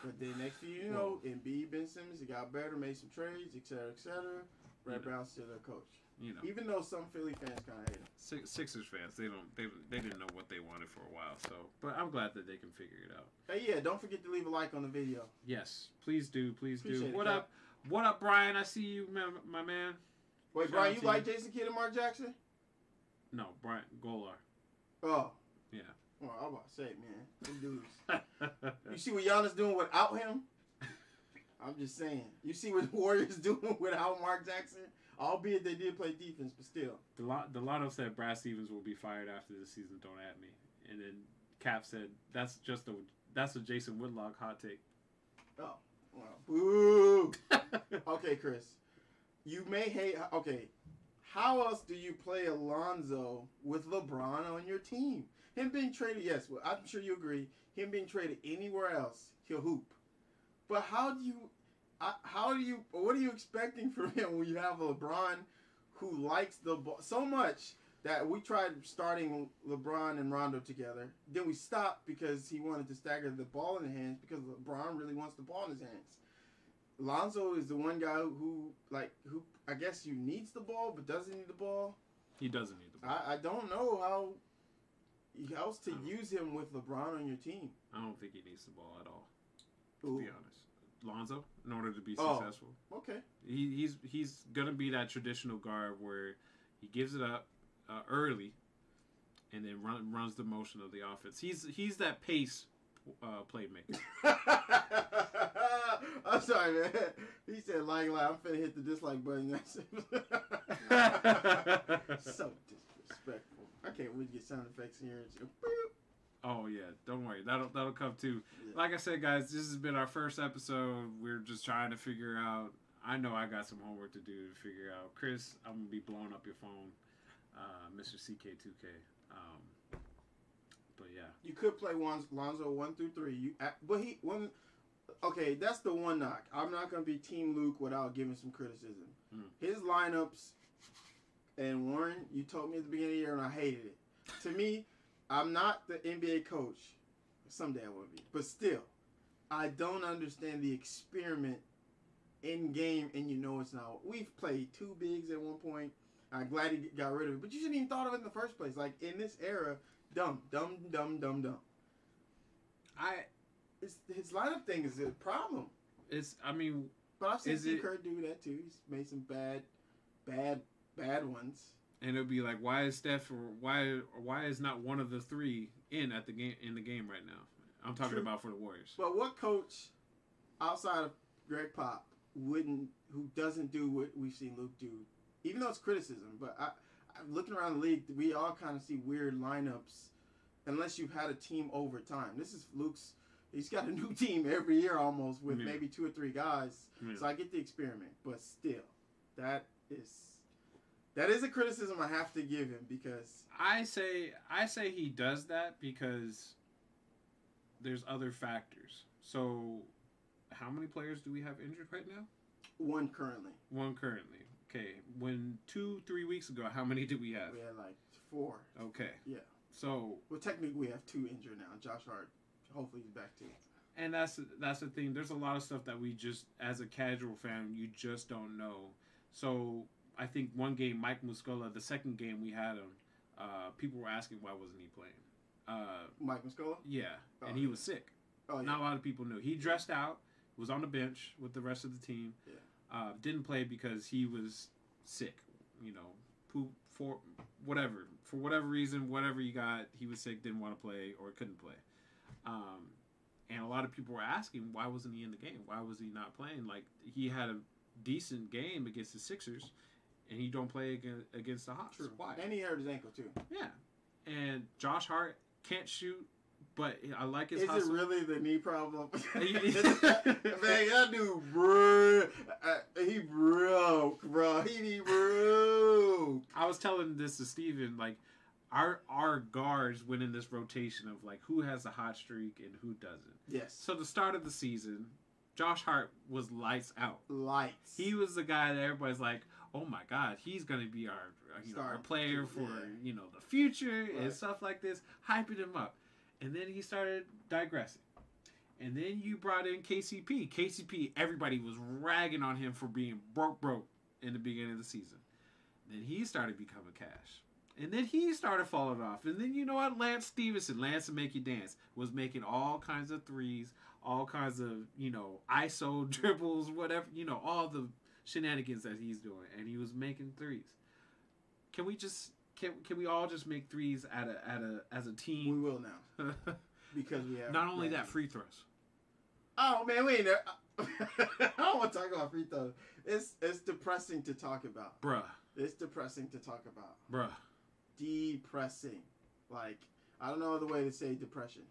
Speaker 2: But then next thing you know, Embiid, Ben Simmons, it got better, made some trades, et cetera, et cetera. Brett Brown's still their coach.
Speaker 1: You know,
Speaker 2: Even though some Philly fans kind of hate him.
Speaker 1: Sixers fans, they didn't know what they wanted for a while. So, but I'm glad that they can figure it out.
Speaker 2: Hey, yeah, don't forget to leave a like on the video.
Speaker 1: Yes, please do, please
Speaker 2: Appreciate
Speaker 1: do.
Speaker 2: it,
Speaker 1: What
Speaker 2: Cap.
Speaker 1: up? What up, Brian? I see you, my man.
Speaker 2: Wait,
Speaker 1: Shout
Speaker 2: Brian,
Speaker 1: out
Speaker 2: you
Speaker 1: to
Speaker 2: like Jason Kidd and Mark Jackson?
Speaker 1: No, Brian Golar.
Speaker 2: Oh.
Speaker 1: Yeah.
Speaker 2: Well, I was about to say, man, them dudes. You see what Giannis doing without him? I'm just saying. You see what the Warriors doing without Mark Jackson? Albeit they did play defense, but still.
Speaker 1: Delano said Brad Stevens will be fired after this season. Don't at me. And then Cap said that's a Jason Whitlock hot take.
Speaker 2: Oh, well, boo. Okay, Chris, you may hate. Okay, how else do you play Alonzo with LeBron on your team? Him being traded, yes, well, I'm sure you agree. Him being traded anywhere else, he'll hoop. But what are you expecting from him when you have a LeBron who likes the ball so much that we tried starting LeBron and Rondo together. Then we stopped because he wanted to stagger the ball in the hands because LeBron really wants the ball in his hands. Lonzo is the one guy who I guess you needs the ball but doesn't need the ball.
Speaker 1: He doesn't need the ball.
Speaker 2: I don't know how else to use him with LeBron on your team.
Speaker 1: I don't think he needs the ball at all.
Speaker 2: Ooh.
Speaker 1: To be honest. Lonzo, in order to be successful.
Speaker 2: Okay.
Speaker 1: He's gonna be that traditional guard where he gives it up early, and then runs the motion of the offense. He's that pace playmaker.
Speaker 2: I'm sorry, man. He said like I'm finna hit the dislike button. So disrespectful. I can't wait to get sound effects in here.
Speaker 1: Oh yeah, don't worry. That'll come too.
Speaker 2: Yeah.
Speaker 1: Like I said, guys, this has been our first episode. We're just trying to figure out. I know I got some homework to do to figure out. Chris, I'm gonna be blowing up your phone, Mr. CK2K. But yeah,
Speaker 2: you could play Lonzo 1 through 3. Okay, that's the one knock. I'm not gonna be Team Luke without giving some criticism. His lineups and Warren, you told me at the beginning of the year, and I hated it. To me, I'm not the NBA coach. Someday I will be, but still, I don't understand the experiment in game, and it's not. We've played 2 bigs at one point. I'm glad he got rid of it, but you shouldn't even thought of it in the first place. Like in this era, dumb. His lineup thing is a problem. But I've seen Steve Kerr do that too. He's made some bad ones.
Speaker 1: And it'll be like, why is Steph or why is not one of the 3 in the game right now? I'm talking about for the Warriors.
Speaker 2: But what coach outside of Greg Pop who doesn't do what we've seen Luke do? Even though it's criticism, but I'm looking around the league, we all kind of see weird lineups unless you've had a team over time. This is Luke's. He's got a new team every year almost with maybe 2 or 3 guys. So I get the experiment, but still, that is a criticism I have to give him because
Speaker 1: I say he does that because there's other factors. So, how many players do we have injured right now?
Speaker 2: One currently.
Speaker 1: Okay. When 2-3 weeks ago, how many did we have?
Speaker 2: We had like 4.
Speaker 1: Okay.
Speaker 2: Yeah.
Speaker 1: So.
Speaker 2: Well, technically we have 2 injured now. Josh Hart, hopefully he's back too.
Speaker 1: And that's the thing. There's a lot of stuff that we just, as a casual fan, you just don't know. So I think one game, Mike Muscola, the second game we had him, people were asking why wasn't he playing.
Speaker 2: Mike Muscola?
Speaker 1: Yeah, and he was sick.
Speaker 2: Oh, yeah.
Speaker 1: Not a lot of people knew. He dressed out, was on the bench with the rest of the team.
Speaker 2: Yeah.
Speaker 1: Didn't play because he was sick. For whatever reason, whatever you got, he was sick, didn't want to play or couldn't play. And a lot of people were asking why wasn't he in the game? Why was he not playing? Like he had a decent game against the Sixers, and he don't play against the Hawks.
Speaker 2: True.
Speaker 1: Why?
Speaker 2: And he hurt his ankle too.
Speaker 1: Yeah. And Josh Hart can't shoot, but I like his
Speaker 2: Is
Speaker 1: hustle.
Speaker 2: it really the knee problem? Man, that dude, bro, he broke, bro. He broke.
Speaker 1: I was telling this to Steven, like, our guards went in this rotation of, like, who has a hot streak and who doesn't.
Speaker 2: Yes.
Speaker 1: So the start of the season, Josh Hart was lights out.
Speaker 2: Lights.
Speaker 1: He was the guy that everybody's like, oh my God, he's going to be our player for, the future and stuff like this, hyping him up. And then he started digressing. And then you brought in KCP. KCP, everybody was ragging on him for being broke in the beginning of the season. Then he started becoming cash. And then he started falling off. And then you know what? Lance Stevenson, Lance to Make You Dance, was making all kinds of threes, all kinds of, ISO dribbles, whatever, all the shenanigans that he's doing. And he was making threes. Can we all just make threes as a team?
Speaker 2: We will now. Because we have
Speaker 1: not only that, free throws.
Speaker 2: Oh man, we ain't there. I don't want to talk about free throws. It's depressing to talk about.
Speaker 1: Bruh.
Speaker 2: It's depressing to talk about.
Speaker 1: Bruh.
Speaker 2: Depressing. Like, I don't know other way to say depression.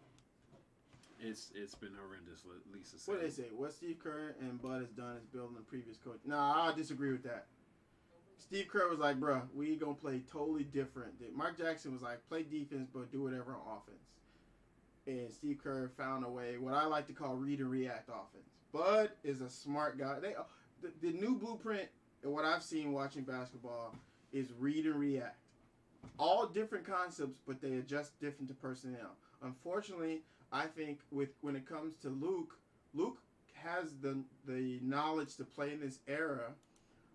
Speaker 1: It's been horrendous, Lisa said.
Speaker 2: What do they say? What Steve Kerr and Bud has done is building the previous coach. Nah, I disagree with that. Steve Kerr was like, bruh, we gonna play totally different. Mark Jackson was like, play defense, but do whatever on offense. And Steve Kerr found a way, what I like to call read and react offense. Bud is a smart guy. The new blueprint, and what I've seen watching basketball, is read and react. All different concepts, but they adjust different to personnel. Unfortunately, I think when it comes to Luke has the knowledge to play in this era,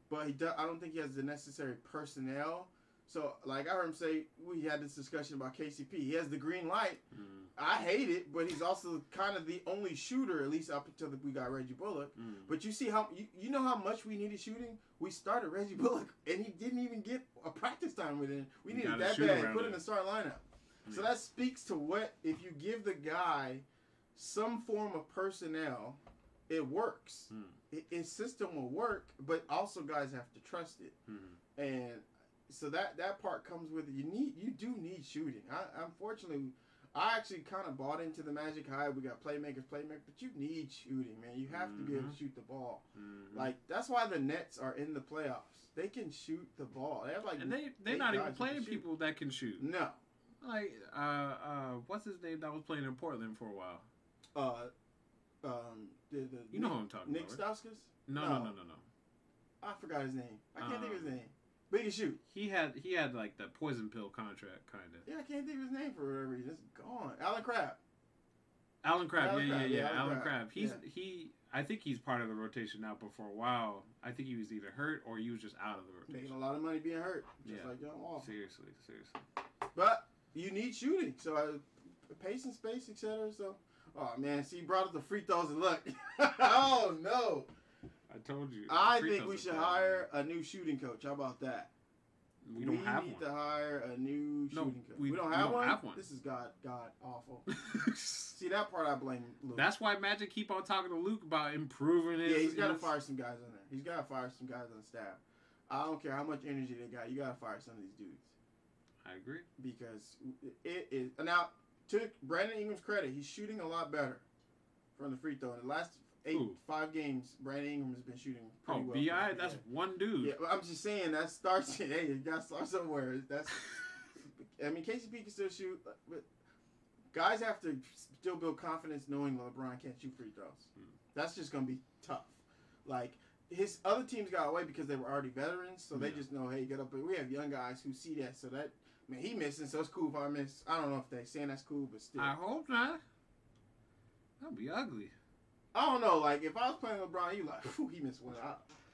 Speaker 2: but I don't think he has the necessary personnel. So, like I heard him say, we had this discussion about KCP. He has the green light. Mm. I hate it, but he's also kind of the only shooter, at least up until we got Reggie Bullock. Mm. But you see how you know how much we needed shooting? We started Reggie Bullock, and he didn't even get a practice time with him. We needed that bad. Put him in the starting lineup. Mm. So that speaks to what, if you give the guy some form of personnel, it works. Mm. His system will work, but also guys have to trust it. Mm. And so that part comes with it. You do need shooting. Unfortunately, I actually kind of bought into the Magic High. We got playmakers, but you need shooting, man. You have to be able to shoot the ball. Mm-hmm. Like, that's why the Nets are in the playoffs. They can shoot the ball. They have like,
Speaker 1: and they're not even playing people that can shoot.
Speaker 2: No,
Speaker 1: Like, what's his name that was playing in Portland for a while?
Speaker 2: You
Speaker 1: know who I'm talking
Speaker 2: Nick
Speaker 1: about, right?
Speaker 2: Stauskas?
Speaker 1: No.
Speaker 2: I forgot his name. I can't think of his name. But he can shoot.
Speaker 1: He had like the poison pill contract, kind of.
Speaker 2: Yeah, I can't think of his name for whatever reason. It's gone. Alan Crabb.
Speaker 1: Alan Crabb. Yeah.
Speaker 2: Alan
Speaker 1: Alan Crabb.
Speaker 2: Yeah.
Speaker 1: I think he's part of the rotation now, but for a while, I think he was either hurt or he was just out of the rotation.
Speaker 2: Making a lot of money being hurt. Just like John Wall.
Speaker 1: Seriously.
Speaker 2: But you need shooting. So pace and space, etc. So, oh man, see, he brought up the free throws and look. Oh no.
Speaker 1: I told you.
Speaker 2: I think we should hire a new shooting coach. How about that?
Speaker 1: We don't have one.
Speaker 2: We need to hire a new shooting coach. We don't
Speaker 1: have one?
Speaker 2: This is God awful. See, that part I blame Luke.
Speaker 1: That's why Magic keep on talking to Luke about improving it.
Speaker 2: Yeah, he's got to fire some guys on there. He's got to fire some guys on the staff. I don't care how much energy they got. You got to fire some of these dudes.
Speaker 1: I agree.
Speaker 2: Because it is... Now, to Brandon Ingram's credit, he's shooting a lot better from the free throw. In the last 5 games, Brandon Ingram has been shooting pretty well.
Speaker 1: B.I., that's one dude.
Speaker 2: Yeah, I'm just saying that starts... Hey, you got to start somewhere. I mean, KCP can still shoot, but guys have to still build confidence knowing LeBron can't shoot free throws. That's just going to be tough. Like, his other teams got away because they were already veterans, so they just know, hey, get up. But we have young guys who see that, so that, man, he missing, so it's cool if I miss. I don't know if they saying that's cool, but still.
Speaker 1: I hope not. That'd be ugly.
Speaker 2: I don't know. Like, if I was playing LeBron, you like, he missed one.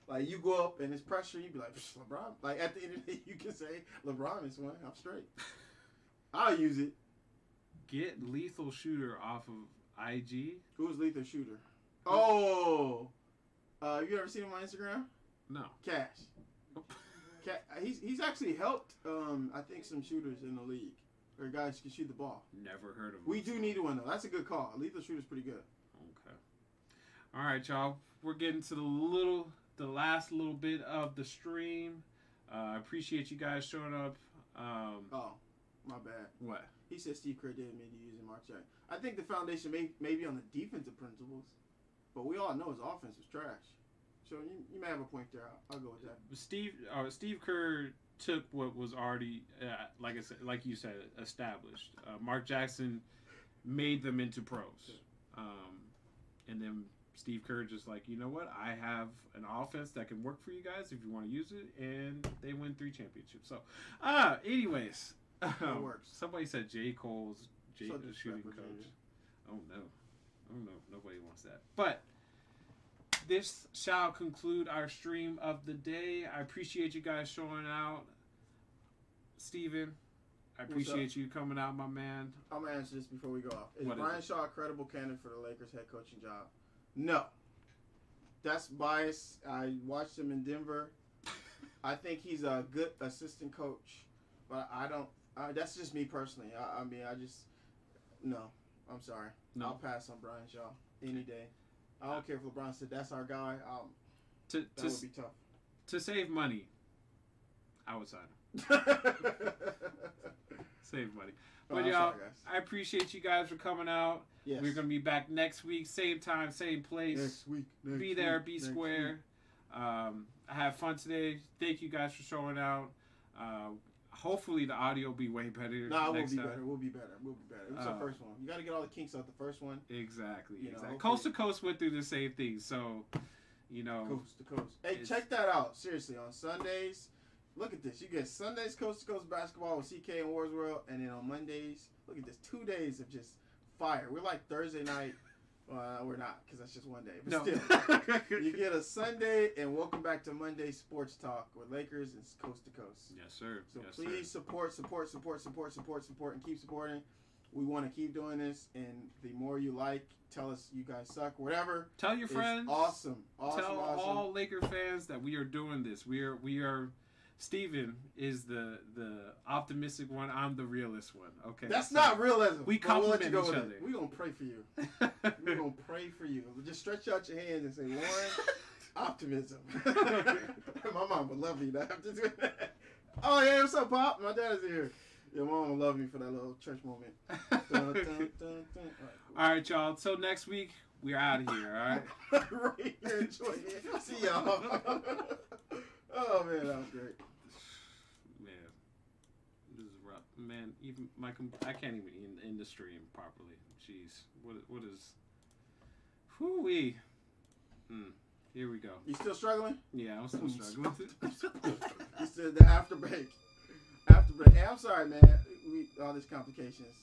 Speaker 2: Like, you go up and it's pressure, you be like, LeBron. Like, at the end of the day, you can say, LeBron missed one. I'm straight. I'll use it.
Speaker 1: Get Lethal Shooter off of IG.
Speaker 2: Who's Lethal Shooter? Oh. You ever seen him on Instagram?
Speaker 1: No.
Speaker 2: Cash. He's actually helped, I think, some shooters in the league. Or guys who can shoot the ball.
Speaker 1: Never heard of him.
Speaker 2: We do need one, though. That's a good call. Lethal Shooter's pretty good.
Speaker 1: Okay. All right, y'all. We're getting to the last little bit of the stream. I appreciate you guys showing up.
Speaker 2: Oh, my bad.
Speaker 1: What?
Speaker 2: He said Steve Kerr didn't mean to use Mark Jackson. I think the foundation may be on the defensive principles, but we all know his offense was trash. So you may have a point there. I'll go with that.
Speaker 1: Steve Kerr took what was already, like you said, established. Mark Jackson made them into pros, and then Steve Kerr just like, you know what? I have an offense that can work for you guys if you want to use it, and they win 3 championships. So, anyways,
Speaker 2: it works.
Speaker 1: Somebody said J. Cole's the shooting coach.
Speaker 2: You.
Speaker 1: Oh no, nobody wants that. But this shall conclude our stream of the day. I appreciate you guys showing out. Steven, I appreciate you coming out, my man.
Speaker 2: I'm going to answer this before we go off. Is
Speaker 1: What is
Speaker 2: Brian
Speaker 1: it?
Speaker 2: Shaw a credible candidate for the Lakers head coaching job? No. That's bias. I watched him in Denver. I think he's a good assistant coach, but I don't. That's just me personally. No. I'm sorry.
Speaker 1: No.
Speaker 2: I'll pass on Brian Shaw any day. I don't care if LeBron said that's our guy. That would be tough.
Speaker 1: To save money, I would sign him. Save money. But y'all,
Speaker 2: sorry, guys.
Speaker 1: I appreciate you guys for coming out.
Speaker 2: Yes.
Speaker 1: We're gonna be back next week, same time, same place.
Speaker 2: Next week.
Speaker 1: Be there, be square. I had fun today. Thank you guys for showing out. Hopefully the audio will be way better.
Speaker 2: No,
Speaker 1: next time.
Speaker 2: better. We'll be better. It was the first one. You got to get all the kinks out the first one.
Speaker 1: Exactly.
Speaker 2: You know,
Speaker 1: exactly. Coast to Coast went through the same thing, so
Speaker 2: Coast to Coast. Hey, check that out. Seriously, on Sundays, look at this. You get Sundays Coast to Coast basketball with CK and Wars World, and then on Mondays, look at this. 2 days of just fire. We're like Thursday night. We're not, because that's just one day. But still, you get a Sunday, and welcome back to Monday Sports Talk with Lakers and Coast to Coast.
Speaker 1: Yes, sir.
Speaker 2: So
Speaker 1: yes,
Speaker 2: please
Speaker 1: sir.
Speaker 2: support, and keep supporting. We want to keep doing this, and the more you like, tell us you guys suck, whatever.
Speaker 1: Tell your friends.
Speaker 2: Awesome.
Speaker 1: Tell all Laker fans that we are doing this. We are. Steven is the optimistic one. I'm the realist one. Okay.
Speaker 2: That's not realism.
Speaker 1: We compliment
Speaker 2: each other.
Speaker 1: other.
Speaker 2: We're going to pray for you. We're going to pray for you. Just stretch out your hands and say, Warren, optimism. My mom would love me to have to do that. Oh, yeah, what's up, Pop? My dad is here. Your mom will love me for that little church moment. Dun, dun, dun, dun.
Speaker 1: All right, y'all. Till next week, we're out of here, all right?
Speaker 2: Right here, enjoy it. See y'all. Oh, man, that was great.
Speaker 1: Man, this is rough. Man, even I can't even end the stream properly. Jeez, what is? Whoo-wee. Here we go.
Speaker 2: You still struggling?
Speaker 1: Yeah, I'm still struggling.
Speaker 2: You still the after break. Hey, I'm sorry, man. All these complications.